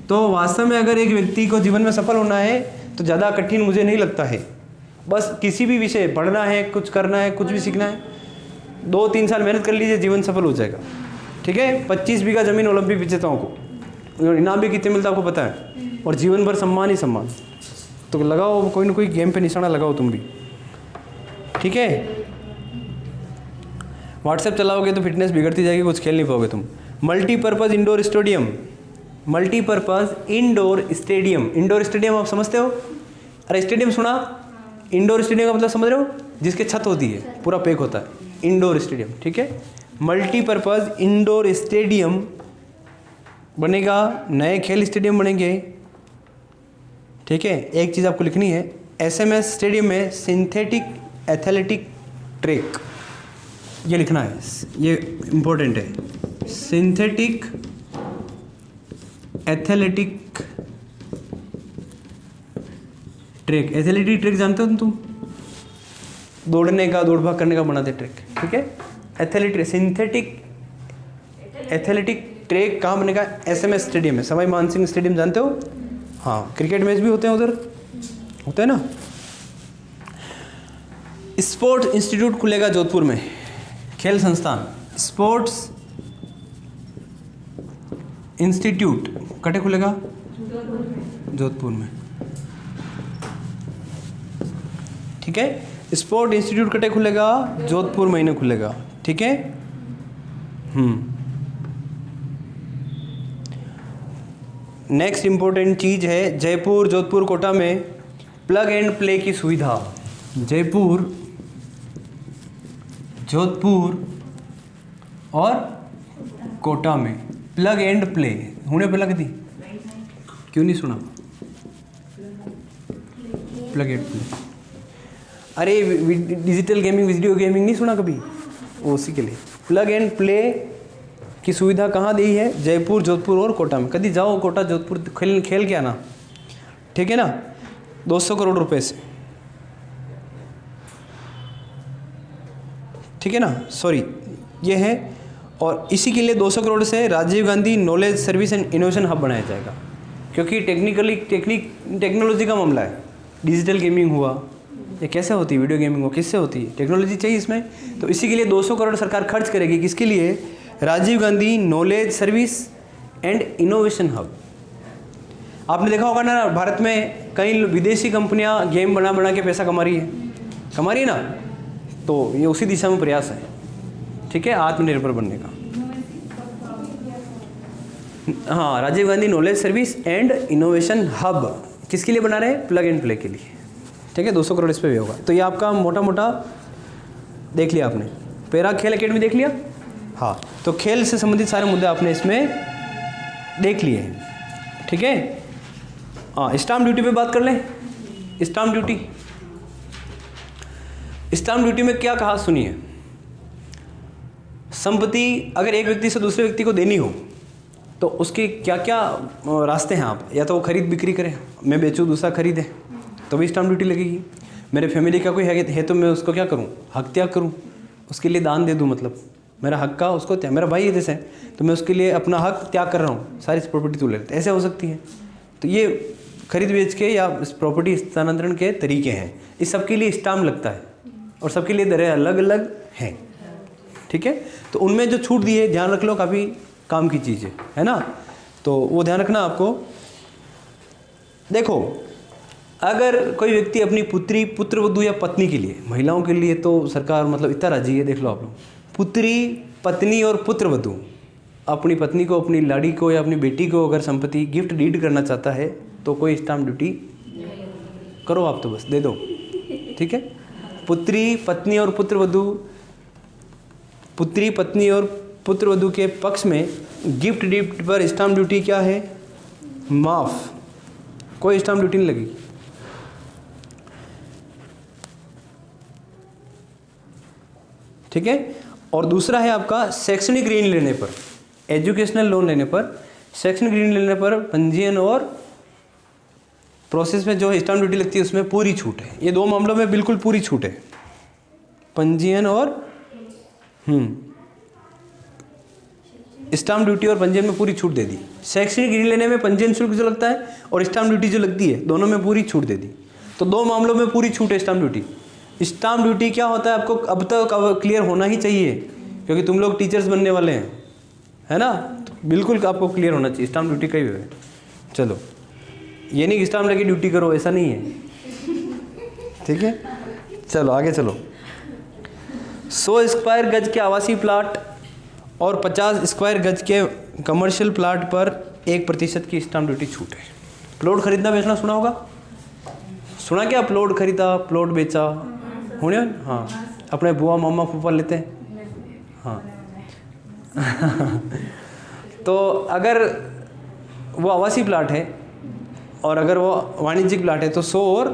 तो वास्तव में अगर एक व्यक्ति को जीवन में सफल होना है तो ज़्यादा कठिन मुझे नहीं लगता है। बस किसी भी विषय पढ़ना है, कुछ करना है, कुछ भी सीखना है, 2-3 साल मेहनत कर लीजिए, जीवन सफल हो जाएगा। ठीक है, 25 बीघा जमीन ओलंपिक विजेताओं को, इनाम भी कितने मिलता है आपको पता है, और जीवन भर सम्मान ही सम्मान। तो लगाओ, कोई ना कोई गेम पे निशाना लगाओ तुम भी। ठीक है, व्हाट्सएप चलाओगे तो फिटनेस बिगड़ती जाएगी, कुछ खेल नहीं पाओगे तुम। Multipurpose indoor stadium indoor stadium आप समझते हो? अरे स्टेडियम सुना, इंडोर स्टेडियम का मतलब समझ रहे हो? जिसके छत होती है, पूरा पैक होता है, इंडोर स्टेडियम। ठीक है, मल्टीपर्पज़ इंडोर स्टेडियम बनेगा, नए खेल स्टेडियम बनेंगे। ठीक है, एक चीज़ आपको लिखनी है, SMS स्टेडियम में सिंथेटिक एथलेटिक ट्रैक, ये लिखना है, ये इम्पोर्टेंट है। सिंथेटिक एथलेटिक ट्रैक जानते हो तुम? दौड़ने का, दौड़ भाग करने का बनाते ट्रैक। ठीक है, सिंथेटिक एथलेटिक ट्रैक कहाँ बनेगा? SMS स्टेडियम में, सवाई मानसिंह स्टेडियम जानते हो? हाँ, क्रिकेट मैच भी होते हैं उधर, होते हैं ना। स्पोर्ट्स इंस्टीट्यूट खुलेगा जोधपुर में, खेल संस्थान स्पोर्ट्स इंस्टीट्यूट कटे खुलेगा जोधपुर में। ठीक है, स्पोर्ट इंस्टीट्यूट कटे खुलेगा जोधपुर महीने खुलेगा। ठीक है, नेक्स्ट इंपॉर्टेंट चीज़ है, जयपुर, जोधपुर, कोटा में प्लग एंड प्ले की सुविधा। जयपुर, जोधपुर और कोटा में प्लग एंड प्ले होने पे लग दी, क्यों नहीं सुना? प्लग एंड प्ले, अरे डिजिटल गेमिंग, वीडियो गेमिंग नहीं सुना कभी? वो उसी के लिए प्लग एंड प्ले की सुविधा कहाँ दी है? जयपुर, जोधपुर और कोटा में। कभी जाओ कोटा, जोधपुर, खेल के आना। ठीक है ना, 200 करोड़ रुपए से। ठीक है ना, सॉरी, ये है। और इसी के लिए 200 करोड़ से Rajiv Gandhi knowledge service and innovation hub बनाया जाएगा, क्योंकि टेक्नोलॉजी का मामला है। डिजिटल गेमिंग हुआ, ये कैसे होती है? वीडियो गेमिंग हुआ, किससे होती है? टेक्नोलॉजी चाहिए इसमें। तो इसी के लिए 200 करोड़ सरकार खर्च करेगी। किसके लिए? Rajiv Gandhi knowledge service and innovation hub. आपने देखा होगा ना, भारत में कई विदेशी कंपनियां गेम बना के पैसा कमा रही है ना, तो ये उसी दिशा में प्रयास है। ठीक है, आत्मनिर्भर बनने का। हाँ, Rajiv Gandhi knowledge service and innovation hub किसके लिए बना रहे हैं? प्लग एंड प्ले के लिए। ठीक है, 200 करोड़ इस पे भी होगा। तो ये आपका मोटा मोटा देख लिया आपने। पैरा खेल अकेडमी देख लिया। हाँ, तो खेल से संबंधित सारे मुद्दे आपने इसमें देख लिए हैं। ठीक है, हाँ, स्टाम्प ड्यूटी पे बात कर लें। स्टाम्प ड्यूटी में क्या कहा सुनिए। संपत्ति अगर एक व्यक्ति से दूसरे व्यक्ति को देनी हो तो उसके क्या क्या रास्ते हैं? आप या तो वो खरीद बिक्री करें, मैं बेचूँ दूसरा खरीदे, तो भी स्टाम्प ड्यूटी लगेगी। मेरे फैमिली का कोई है तो मैं उसको क्या करूँ? हक त्याग करूँ, उसके लिए दान दे दूँ, मतलब मेरा हक का उसको त्याग, मेरा भाई है जैसे, तो मैं उसके लिए अपना हक त्याग कर रहा हूँ, सारी प्रॉपर्टी तू ले लेते, ऐसे हो सकती है। तो ये खरीद बेच के या प्रॉपर्टी स्थानांतरण के तरीके हैं। इस सब के लिए स्टाम्प लगता है और सबके लिए दरें अलग अलग हैं। ठीक है, तो उनमें जो छूट दी है ध्यान रख लो, काफ़ी काम की चीज़ है ना। तो वो ध्यान रखना आपको। देखो, अगर कोई व्यक्ति अपनी पुत्री, पुत्रवधू या पत्नी के लिए, महिलाओं के लिए तो सरकार मतलब इतना राजी है, देख लो आप लोग, पुत्री, पत्नी और पुत्रवधू अपनी पत्नी को, अपनी लाड़ी को या अपनी बेटी को अगर संपत्ति गिफ्ट डीड करना चाहता है तो कोई स्टाम्प ड्यूटी करो आप, तो बस दे दो, ठीक है। पुत्री, पत्नी और पुत्रवधू, पुत्री, पत्नी और पुत्रवधू के पक्ष में गिफ्ट डीड पर स्टाम्प ड्यूटी क्या है? माफ, कोई स्टाम्प ड्यूटी नहीं लगेगी। ठीक है। और दूसरा है आपका शैक्षणिक ऋण लेने पर, एजुकेशनल लोन लेने पर, शैक्षणिक ऋण लेने पर पंजीयन और प्रोसेस में जो स्टाम्प ड्यूटी लगती है उसमें पूरी छूट है। ये दो मामलों में बिल्कुल पूरी छूट है, पंजीयन और स्टाम्प ड्यूटी और पंजीयन में पूरी छूट दे दी। शैक्षणिक ऋण लेने में पंजीयन शुल्क जो लगता है और स्टाम्प ड्यूटी जो लगती है, दोनों में पूरी छूट दे दी। तो दो मामलों में पूरी छूट है स्टाम्प ड्यूटी। स्टाम्प ड्यूटी क्या होता है आपको अब तक क्लियर होना ही चाहिए, क्योंकि तुम लोग टीचर्स बनने वाले हैं, है ना। तो बिल्कुल आपको क्लियर होना चाहिए स्टाम्प ड्यूटी कहीं है। चलो, ये नहीं कि स्टाम्प लगी ड्यूटी करो, ऐसा नहीं है, ठीक है। चलो आगे चलो। 100 स्क्वायर गज के आवासीय प्लाट और 50 स्क्वायर गज के कमर्शियल प्लाट पर 1% की स्टाम्प ड्यूटी छूट है। प्लॉट खरीदना बेचना सुना होगा, सुना क्या? प्लॉट खरीदा, प्लॉट बेचा, होने। हाँ, अपने बुआ मामा फूफा लेते हैं। हाँ तो अगर वो आवासीय प्लाट है और अगर वो वाणिज्यिक प्लाट है तो 100 और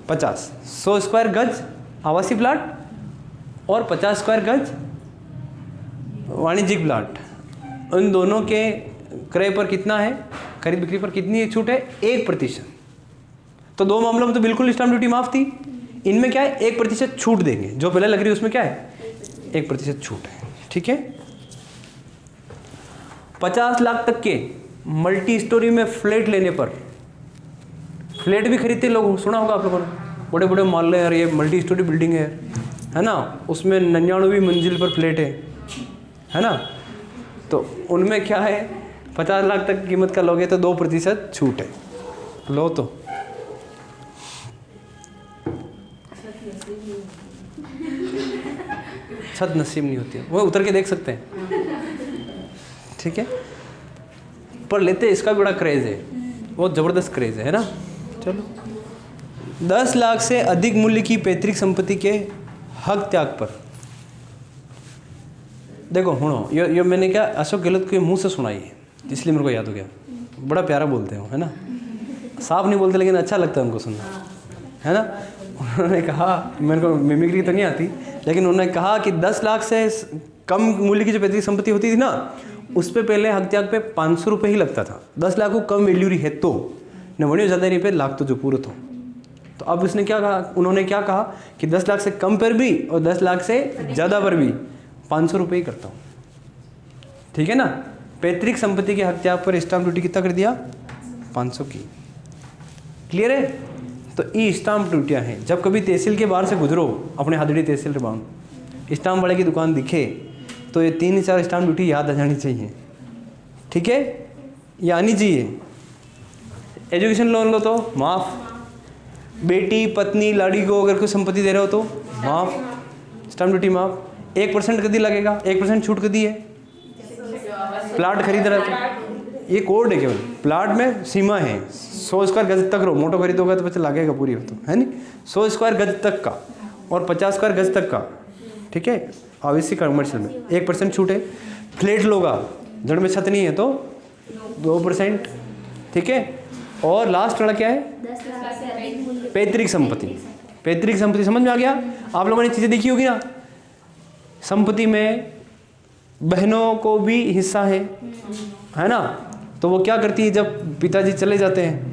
50, 100 स्क्वायर गज आवासीय प्लाट और 50 स्क्वायर गज वाणिज्यिक प्लाट, उन दोनों के क्रय पर कितना है, खरीद बिक्री पर कितनी छूट है? 1%। तो दो मामलों में तो बिल्कुल स्टाम्प ड्यूटी माफ थी, इनमें क्या है? 1% छूट देंगे। जो पहले लग रही है उसमें क्या है? 1% छूट है, ठीक है। 50 लाख तक के मल्टी स्टोरी में फ्लैट लेने पर, फ्लैट भी खरीदते लोग, सुना होगा आप लोगों ने, बड़े बड़े मोहल्ले यार, ये मल्टी स्टोरी बिल्डिंग है ना, उसमें 99वीं मंजिल पर फ्लैट है ना। तो उनमें क्या है, 50 लाख तक कीमत का लोगे तो 2% छूट है, लो तो। छत नसीब नहीं होती है, वो उतर के देख सकते हैं, ठीक है। पर लेते इसका भी बड़ा क्रेज है, बहुत ज़बरदस्त क्रेज है ना। चलो, 10 लाख से अधिक मूल्य की पैतृक संपत्ति के हक त्याग पर, देखो हुणो ये मैंने क्या अशोक गहलोत के मुंह से सुनाई है, इसलिए मेरे को याद हो गया। बड़ा प्यारा बोलते हैं, है ना, साफ नहीं बोलते लेकिन अच्छा लगता है उनको सुनना, है ना। उन्होंने कहा, मेरे को मिमिक्री तो नहीं आती, लेकिन उन्होंने कहा कि 10 लाख से कम मूल्य की जो पैतृक संपत्ति होती थी ना, उस पर पहले हक त्याग पे 500 रुपये ही लगता था। 10 लाख को कम वैल्यू रही है तो न वही ज़्यादा नहीं पे लाख तो जो पूरा हो। तो अब उसने क्या कहा, उन्होंने क्या कहा कि 10 लाख से कम पर भी और 10 लाख से ज़्यादा पर भी 500 रुपये ही करता हूँ, ठीक है ना। पैतृक संपत्ति के हक त्याग पर स्टाम्प ड्यूटी कितना कर दिया? 500 की। क्लियर है। तो ई स्टाम्प ड्यूटियाँ हैं। जब कभी तहसील के बाहर से गुजरो, अपने हादड़ी तहसील बाउंड, स्टाम्प वाले की दुकान दिखे तो ये 3-4 स्टाम्प ड्यूटी याद आ जानी चाहिए, ठीक है, ये आनी चाहिए। एजुकेशन लोन लो तो माफ़, बेटी, पत्नी, लाड़ी को अगर कोई संपत्ति दे रहे हो तो माफ़, स्टाम्प ड्यूटी माफ़। 1% कदी लगेगा, 1% छूट कदी है। प्लाट खरीद रहा तो ये कोड है, केवल प्लाट में सीमा है 100 स्क्वायर गज तक रो, मोटो खरीदोगे तो बच्चा लगेगा पूरी हो तो, है नहीं। 100 स्क्वायर गज तक का और 50 स्क्वायर गज तक का, ठीक है। आवासीय कमर्शियल में 1% छूट है। फ्लैट लोगा, जड़ में छत नहीं है तो 2%, ठीक है। और लास्ट वाला क्या है? पैतृक संपत्ति। पैतृक संपत्ति समझ में आ गया? आप लोगों ने चीज़ें देखी होगी ना, संपत्ति में बहनों को भी हिस्सा है ना। तो वो क्या करती है, जब पिताजी चले जाते हैं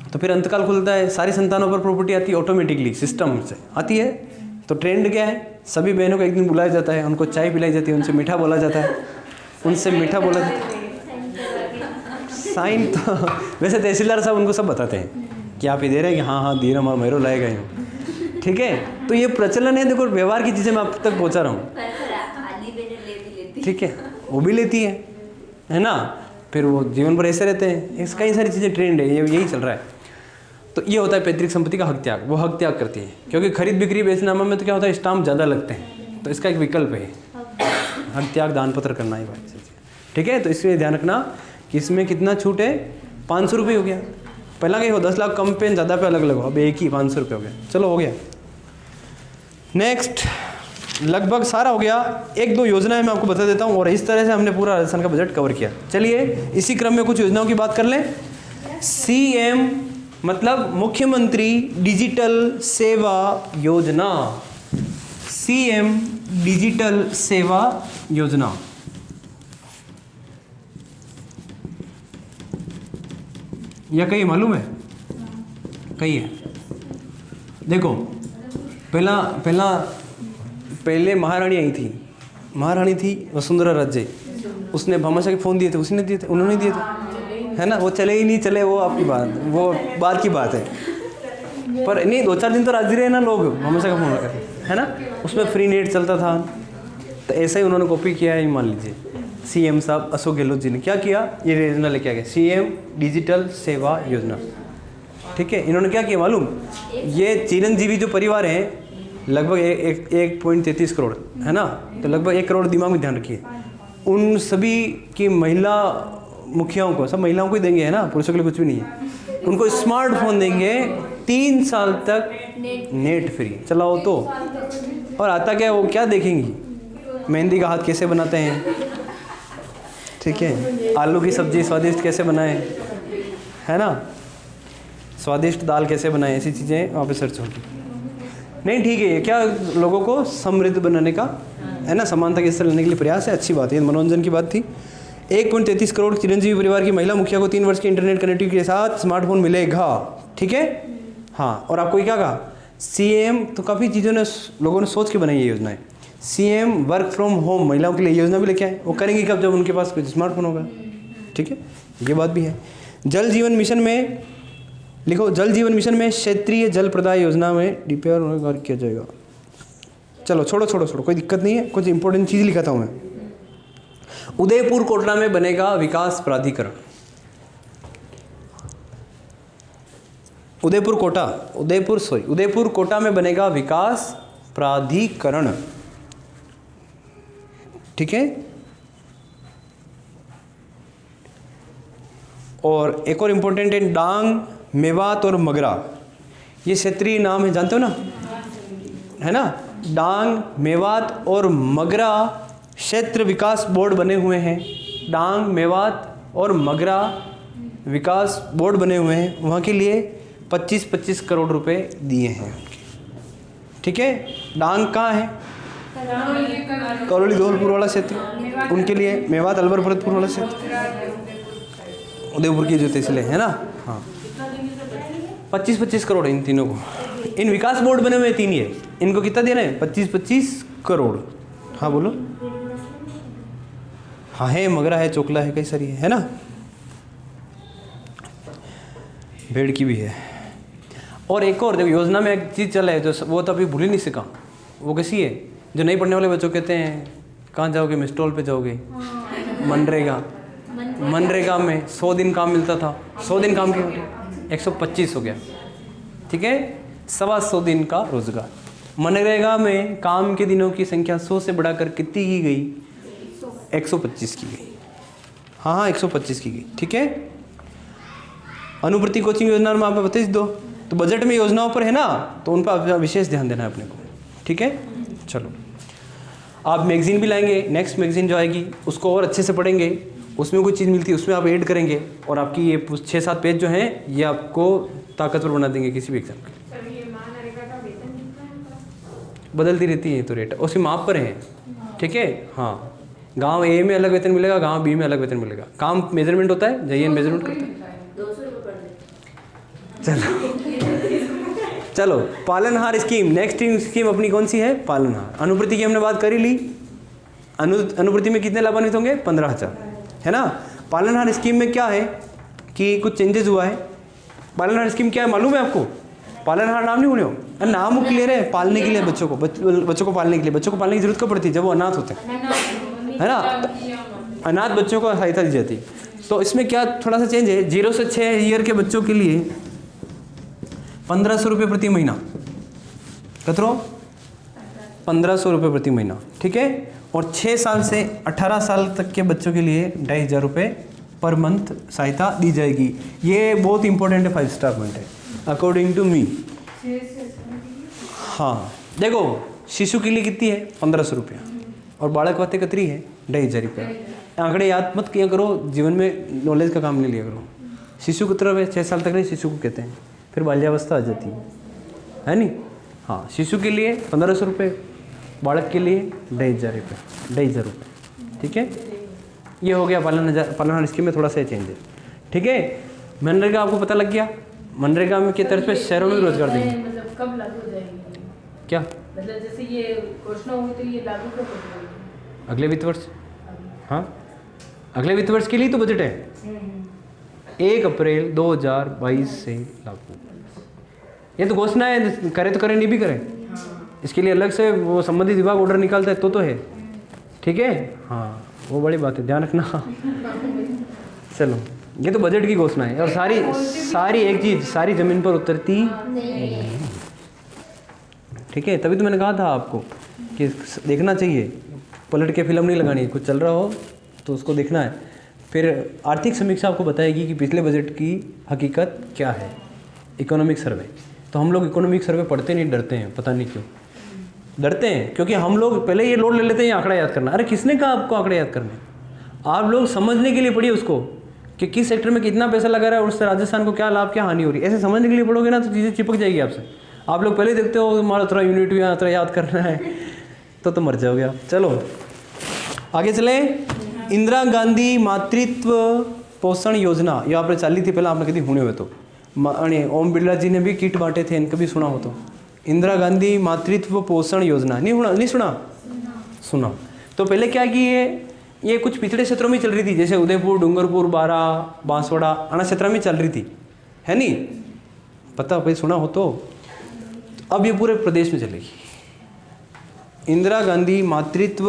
तो फिर अंतकाल खुलता है, सारी संतानों पर प्रॉपर्टी आती है, ऑटोमेटिकली सिस्टम से आती है। तो ट्रेंड क्या है, सभी बहनों को एक दिन बुलाया जाता है, उनको चाय पिलाई जाती है, उनसे मीठा बोला जाता है, उनसे मीठा बोला जाता है। साइन तो वैसे तहसीलदार साहब उनको सब बताते हैं कि आप ये दे रहे हैं कि हाँ हाँ दीर हमारा मेरो लाए गए हो, ठीक है। तो ये प्रचलन है, देखो व्यवहार की चीज़ें मैं आप तक पहुँचा रहा हूँ, ठीक है। वो भी लेती है, है ना, फिर वो जीवन भर ऐसे रहते हैं। इस कई सारी चीज़ें ट्रेंड है, ये यही चल रहा है। तो ये होता है पैतृक संपत्ति का हक त्याग, वो हक त्याग करती है, क्योंकि खरीद बिक्री बेचनामा में तो क्या होता है, स्टाम्प ज़्यादा लगते हैं, तो इसका एक विकल्प है हक त्याग दान पत्र करना ही बात। ठीक है, तो इसलिए ध्यान रखना कि इसमें कितना छूट है, 500 रुपये हो गया। पहला कहीं हो 10 लाख कम पे ज़्यादा पे अलग अलग हो, अब एक ही 500 रुपये हो गया। चलो हो गया। नेक्स्ट लगभग सारा हो गया। एक दो योजनाएं मैं आपको बता देता हूँ, और इस तरह से हमने पूरा राजस्थान का बजट कवर किया। चलिए इसी क्रम में कुछ योजनाओं की बात कर लें। CM मतलब मुख्यमंत्री डिजिटल सेवा योजना, CM डिजिटल सेवा योजना। या कहीं मालूम है, कहीं है? देखो पहले महारानी आई थी, महारानी थी वसुंधरा राजे, उसने भामाशाह के फ़ोन दिए थे, उसने दिए थे, उन्होंने दिए थे, है ना। वो चले ही नहीं चले, वो आपकी बात, वो बात की बात है। पर नहीं, 2-4 दिन तो राजी रहे ना लोग भामाशाह का फ़ोन करके, है ना। उसमें फ्री नेट चलता था, तो ऐसा ही उन्होंने कॉपी किया है। मान लीजिए CM साहब अशोक गहलोत जी ने क्या किया, ये योजना लेके आ गए, CM डिजिटल सेवा योजना। ठीक है, इन्होंने क्या किया मालूम, ये चिरंजीवी जो परिवार हैं लगभग 1.33 करोड़, है ना, तो लगभग 1 करोड़ दिमाग में ध्यान रखिए। उन सभी की महिला मुखियाओं को, सब महिलाओं को ही देंगे, है ना, पुरुषों के लिए कुछ भी नहीं है। उनको स्मार्टफोन देंगे, 3 साल तक नेट फ्री, चलाओ तो। और आता क्या, वो क्या देखेंगी, मेहंदी का हाथ कैसे बनाते हैं, ठीक है, आलू की सब्जी स्वादिष्ट कैसे बनाएं, है ना, स्वादिष्ट दाल कैसे बनाएं, ऐसी चीज़ें वहाँ पे सर्च होगी। नहीं ठीक है, ये क्या लोगों को समृद्ध बनाने का, है ना, समानता के स्तर लेने के लिए प्रयास है, अच्छी बात है, मनोरंजन की बात थी। 1.33 करोड़ चिरंजीवी परिवार की महिला मुखिया को 3 वर्ष की इंटरनेट कनेक्टिविटी के साथ स्मार्टफोन मिलेगा। ठीक है, हाँ। और आपको क्या कहा, CM तो काफ़ी चीज़ों ने लोगों ने सोच के बनाई ये योजनाएं। CM वर्क फ्रॉम होम, महिलाओं के लिए योजना भी लेके आए। वो करेंगी कब, जब उनके पास कुछ स्मार्टफोन होगा। ठीक है, ये बात भी है। जल जीवन मिशन में लिखो, जल जीवन मिशन में क्षेत्रीय जल प्रदाय योजना में DPR किया जाएगा। चलो छोड़ो, कोई दिक्कत नहीं है, कुछ इंपॉर्टेंट चीज़ लिखा था मैं। उदयपुर कोटला में बनेगा विकास प्राधिकरण। उदयपुर कोटा में बनेगा विकास प्राधिकरण। ठीक है, और एक और इंपॉर्टेंट है, डांग, मेवात और मगरा, ये क्षेत्रीय नाम है, जानते हो ना, है ना। डांग, मेवात और मगरा क्षेत्र विकास बोर्ड बने हुए हैं। डांग, मेवात और मगरा विकास बोर्ड बने हुए हैं, वहाँ के लिए 25-25 करोड़ रुपए दिए हैं। ठीक है, डांग कहाँ है, करौली धौलपुर वाला क्षेत्र, उनके लिए मेवात अलवर भरतपुर वाला क्षेत्र, उदयपुर की जो तहसील है ना, हाँ। 25-25 करोड़ इन तीनों को, इन विकास बोर्ड बने हुए 3 ये, इनको कितना देना है, 25-25 करोड़। हाँ बोलो, हाँ है, मगरा है, चोकला है, कई सारी है ना, भेड़ की भी है। और एक और देखो, योजना में एक चीज़ चल रहा है जो वो तो अभी भूल ही नहीं सका, वो कैसी है, जो नहीं पढ़ने वाले बच्चों कहते हैं कहाँ जाओगे, मिस्टॉल पे जाओगे, मनरेगा में 100 दिन काम मिलता था, 100 दिन काम किया 125 हो गया। ठीक है, 125 दिन का रोजगार। मनरेगा में काम के दिनों की संख्या 100 से बढ़ाकर कितनी की गई, 125 की गई। हाँ, 125 की गई। ठीक है, अनुप्रति कोचिंग योजना में आप बता दो, तो बजट में योजनाओं पर है ना, तो उन पर विशेष ध्यान देना है अपने को। ठीक है, चलो आप मैगजीन भी लाएंगे, नेक्स्ट मैगजीन जो आएगी उसको और अच्छे से पढ़ेंगे, उसमें कोई चीज़ मिलती है उसमें आप ऐड करेंगे, और आपकी ये 6-7 पेज जो हैं ये आपको ताकतवर बना देंगे किसी भी एग्जाम के। बदलती रहती है तो रेट, उसके माप पर है। ठीक है, हाँ, गांव ए में अलग वेतन मिलेगा, गांव बी में अलग वेतन मिलेगा, काम मेजरमेंट होता है, जाइए मेजरमेंट करता है। चलो पालनहार स्कीम, नेक्स्ट स्कीम अपनी कौन सी है, पालनहार। अनुप्रति की हमने बात कर ही ली, अनुप्रति में कितने लाभान्वित होंगे, 15,000, है ना। पालनहार स्कीम में क्या है कि कुछ चेंजेस हुआ है। पालनहार स्कीम क्या है मालूम है आपको, पालनहार नाम नहीं सुने, नाम क्लियर है, पालने के लिए बच्चों को पालने के लिए, बच्चों को पालने की जरूरत कब पड़ती है, जब वो अनाथ होते हैं, है ना। अनाथ बच्चों को सहायता दी जाती है। तो इसमें क्या थोड़ा सा चेंज है, 0 से 6 ईयर के बच्चों के लिए 1500 रुपये प्रति महीना, कतरो 1500 रुपये प्रति महीना, ठीक है। और 6 साल से 18 साल तक के बच्चों के लिए 2500 रुपये पर मंथ सहायता दी जाएगी। ये बहुत इंपॉर्टेंट है, 5 स्टार पॉइंट है अकॉर्डिंग टू मी। हाँ देखो, शिशु के लिए कितनी है 1500 रुपया, और बालक वाते कतरी है 2500 रुपया। आंकड़े याद मत किया करो, जीवन में नॉलेज का काम ले लिया करो। शिशु कितना है 6 साल तक नहीं शिशु को कहते हैं, फिर बाल्यावस्था आ जाती है नहीं। हाँ, शिशु के लिए 1500 रुपये, बालक के लिए 2500 रुपये, 2500 रुपये, ठीक है। ये हो गया पालन स्कीम में थोड़ा सा चेंज है, ठीक है। मनरेगा आपको पता लग गया, मनरेगा में किस तरह पे शहरों में रोजगार देंगे, मतलब कब लागू हो जाएगी क्या मतलब जैसे ये घोषणा हुई तो ये लागू कब हो जाएगी? अगले वित्त वर्ष। हाँ, अगले वित्त वर्ष के लिए तो बजट है 1 अप्रैल 2022 से लागू। ये तो घोषणा है, करे तो करे नहीं भी करे, इसके लिए अलग से वो संबंधित विभाग ऑर्डर निकालता है तो है, ठीक है। हाँ, वो बड़ी बात है, ध्यान रखना। चलो, ये तो बजट की घोषणा है, और सारी एक चीज सारी जमीन पर उतरती नहीं, ठीक है। तभी तो मैंने कहा था आपको कि देखना चाहिए, पलट के फिल्म नहीं लगानी, कुछ चल रहा हो तो उसको देखना है। फिर आर्थिक समीक्षा आपको बताएगी कि पिछले बजट की हकीकत क्या है, इकोनॉमिक सर्वे। तो हम लोग इकोनॉमिक सर्वे पढ़ते नहीं, डरते हैं, पता नहीं क्यों डरते हैं, क्योंकि हम लोग पहले ये लोड ले लेते हैं आंकड़ा याद करना। अरे किसने कहा आपको आंकड़े याद करने, आप लोग समझने के लिए पढ़िए उसको कि किस सेक्टर में कितना पैसा लगा रहा है और उससे राजस्थान को क्या लाभ क्या हानि हो रही है। ऐसे समझने के लिए पढ़ोगे ना तो चीज़ें चिपक जाएगी आपसे। आप लोग पहले देखते हो हमारा थोड़ा यूनिट या थोड़ा याद करना है तो मर जाओगे आप। चलो आगे चले। इंदिरा गांधी मातृत्व पोषण योजना ये आपने चाली थी पहले, आपने कभी सुने हुए तो ओम बिरला जी ने भी किट बांटे थे, इनका भी सुना हो तो। इंदिरा गांधी मातृत्व पोषण योजना नहीं सुना। तो पहले क्या की ये कुछ पिछड़े क्षेत्रों में चल रही थी, जैसे उदयपुर, डूंगरपुर, बारा, बांसवाड़ा, अना क्षेत्र में चल रही थी, है नहीं, पता भाई सुना हो तो। अब ये पूरे प्रदेश में चलेगी इंदिरा गांधी मातृत्व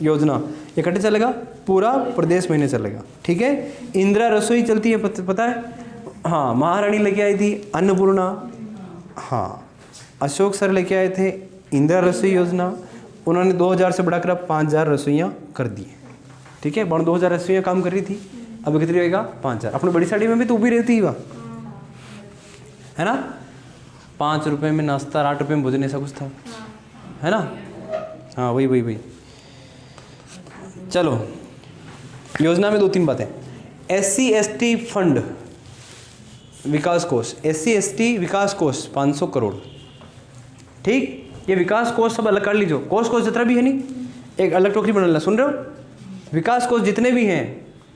योजना। ये कटे चलेगा, पूरा प्रदेश महीने चलेगा, ठीक है। इंदिरा रसोई चलती है, पता है, हाँ। महारानी लेके आई थी अन्नपूर्णा, हाँ। अशोक सर लेके आए थे इंदिरा रसोई योजना, उन्होंने 2000 से बढ़ाकर 5000 रसोइयाँ कर दी, ठीक है। 2000 रसोइयाँ काम कर रही थी, अब कितनी रहेगा 5000। अपनी बड़ी साड़ी में भी तो भी रहती है, है ना। 5 रुपये में नाश्ता, 8 रुपये में भोजन, ऐसा कुछ था, है ना। हाँ वही। चलो, योजना में 2-3 बातें। SC/ST फंड विकास कोष, SC/ST विकास कोष 500 करोड़, ठीक। ये विकास कोष सब अलग कर लीजिए, कोष जितना भी है नहीं, एक अलग टोकरी बना लेना, सुन रहे हो। विकास कोष जितने भी हैं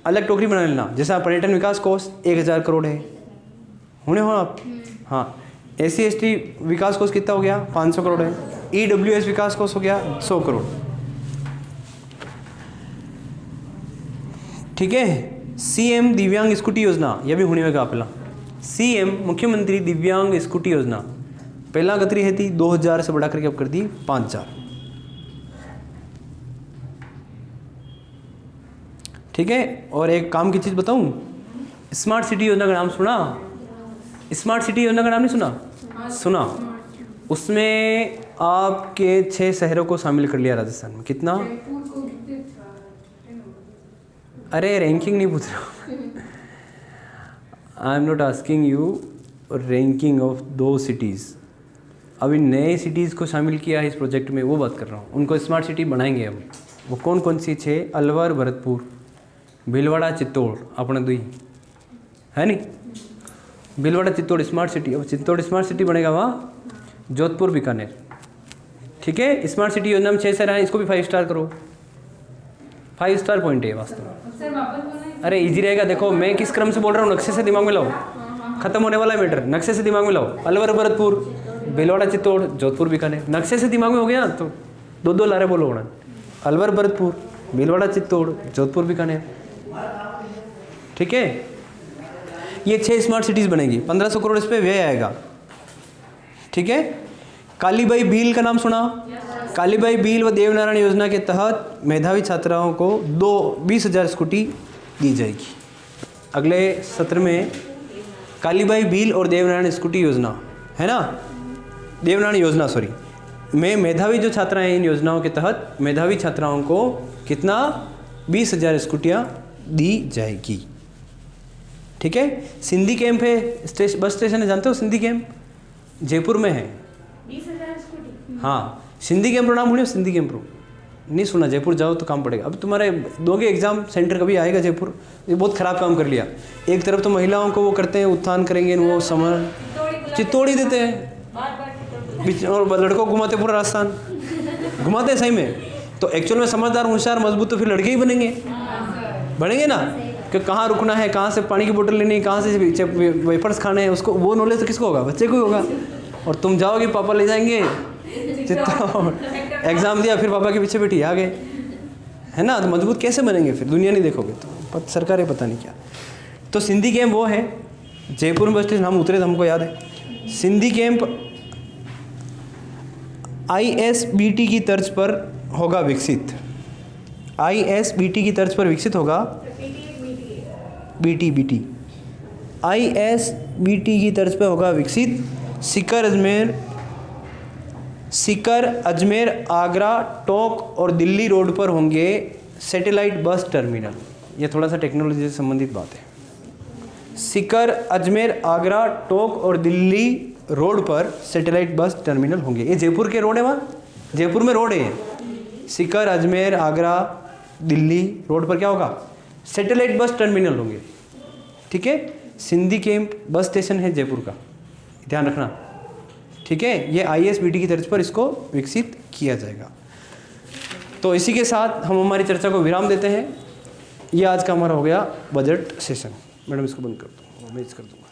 अलग टोकरी बना लेना। जैसा पर्यटन विकास कोष 1000 करोड़ है, होने हो आप, हाँ। SC/ST विकास कोष कितना हो गया 500 करोड़ है। EWS विकास कोष हो गया 100 करोड़, ठीक है। CM दिव्यांग स्कूटी योजना, यह भी होने वाला पहला। CM मुख्यमंत्री दिव्यांग स्कूटी योजना पहला कतरी है थी 2000 से बढ़ा करके अब कर दी 5000, ठीक है। और एक काम की चीज़ बताऊं, स्मार्ट सिटी योजना का नाम सुना? स्मार्ट सिटी योजना का नाम नहीं सुना? उसमें आपके 6 शहरों को शामिल कर लिया राजस्थान में। कितना? अरे रैंकिंग नहीं पूछ रहा, I am not asking you ranking of 2 cities. अभी नए सिटीज़ को शामिल किया है इस प्रोजेक्ट में, वो बात कर रहा हूँ। उनको स्मार्ट सिटी बनाएंगे हम। वो कौन कौन सी 6? अलवर, भरतपुर, भीलवाड़ा, चित्तौड़, अपने 2 है नहीं। भीलवाड़ा चित्तौड़ स्मार्ट सिटी, अब चित्तौड़ स्मार्ट सिटी बनेगा वहाँ, जोधपुर, बीकानेर, ठीक है। स्मार्ट सिटी योजना में 6 शहर हैं, इसको भी 5 स्टार करो। 5 स्टार पॉइंट है वास्तव में। अरे इजी रहेगा, देखो मैं किस क्रम से बोल रहा हूँ, नक्शे से दिमाग में लाओ, खत्म होने वाला है मैटर, नक्शे से दिमाग में लाओ। अलवर, भरतपुर, भीलवाड़ा, चित्तौड़, जोधपुर, बीकानेर, नक्शे से दिमाग में हो गया तो 2 लारे बोलो उड़न। अलवर, भरतपुर, भीलवाड़ा, चित्तौड़, जोधपुर, बीकानेर, ठीक है। ये 6 स्मार्ट सिटीज़ बनेगी, 1500 करोड़ इस पर व्यय आएगा, ठीक है। कालीबाई भील का नाम सुना? कालीबाई भील व देवनारायण योजना के तहत मेधावी छात्राओं को 20,000 स्कूटी दी जाएगी। अगले सत्र में कालीबाई भील और देवनारायण स्कूटी योजना है ना, देवनारायण योजना सॉरी, में मेधावी जो छात्रा हैं इन योजनाओं के तहत मेधावी छात्राओं को कितना 20,000 स्कूटियाँ दी जाएगी। ठीक है। सिंधी कैंप है, बस स्टेशन है, जानते हो सिंधी कैंप जयपुर में है। 20,000 स्कूटी। हाँ, सिंधी कैंप नाम सुनियो, सिंधी कैंप नहीं सुना? जयपुर जाओ तो काम पड़ेगा। अब तुम्हारे दोगे एग्जाम सेंटर कभी आएगा जयपुर, ये बहुत ख़राब काम कर लिया। एक तरफ तो महिलाओं को वो करते हैं, उत्थान करेंगे, वो समर चित्तौड़ी देते हैं और लड़कों को घुमाते पूरा राजस्थान घुमाते हैं सही में। तो एक्चुअल में समझदार, होशियार, मजबूत तो फिर लड़के ही बनेंगे ना, कि कहाँ रुकना है, कहाँ से पानी की बोतल लेनी है, कहाँ से वेफर्स खाने हैं, उसको वो नॉलेज तो किसको होगा? बच्चे को ही होगा। और तुम जाओगे, पापा ले जाएंगे चित्तौड़, एग्ज़ाम दिया, फिर पापा के पीछे बैठी आ गए, है ना। तो मजबूत कैसे बनेंगे फिर? दुनिया नहीं देखोगे तो सरकार है पता नहीं क्या। तो सिंधी कैंप वो है, जयपुर में बस स्टेशन हम उतरे तो हमको याद है। सिंधी कैंप ISBT की तर्ज पर होगा विकसित, ISBT की तर्ज पर विकसित होगा। BT ISBT की तर्ज पर होगा विकसित। सीकर अजमेर आगरा टोंक और दिल्ली रोड पर होंगे सैटेलाइट बस टर्मिनल। ये थोड़ा सा टेक्नोलॉजी से संबंधित बात है। सीकर अजमेर आगरा टोंक और दिल्ली रोड पर सैटेलाइट बस टर्मिनल होंगे। ये जयपुर के रोड है, वहाँ जयपुर में रोड है। सीकर अजमेर आगरा दिल्ली रोड पर क्या होगा? सैटेलाइट बस टर्मिनल होंगे। ठीक है। सिंधी कैंप बस स्टेशन है जयपुर का, ध्यान रखना। ठीक है। ये ISBT की तर्ज पर इसको विकसित किया जाएगा। तो इसी के साथ हम हमारी चर्चा को विराम देते हैं। ये आज का हमारा हो गया बजट सेशन। मैडम इसको बंद कर दो, मैं कर दूँगा।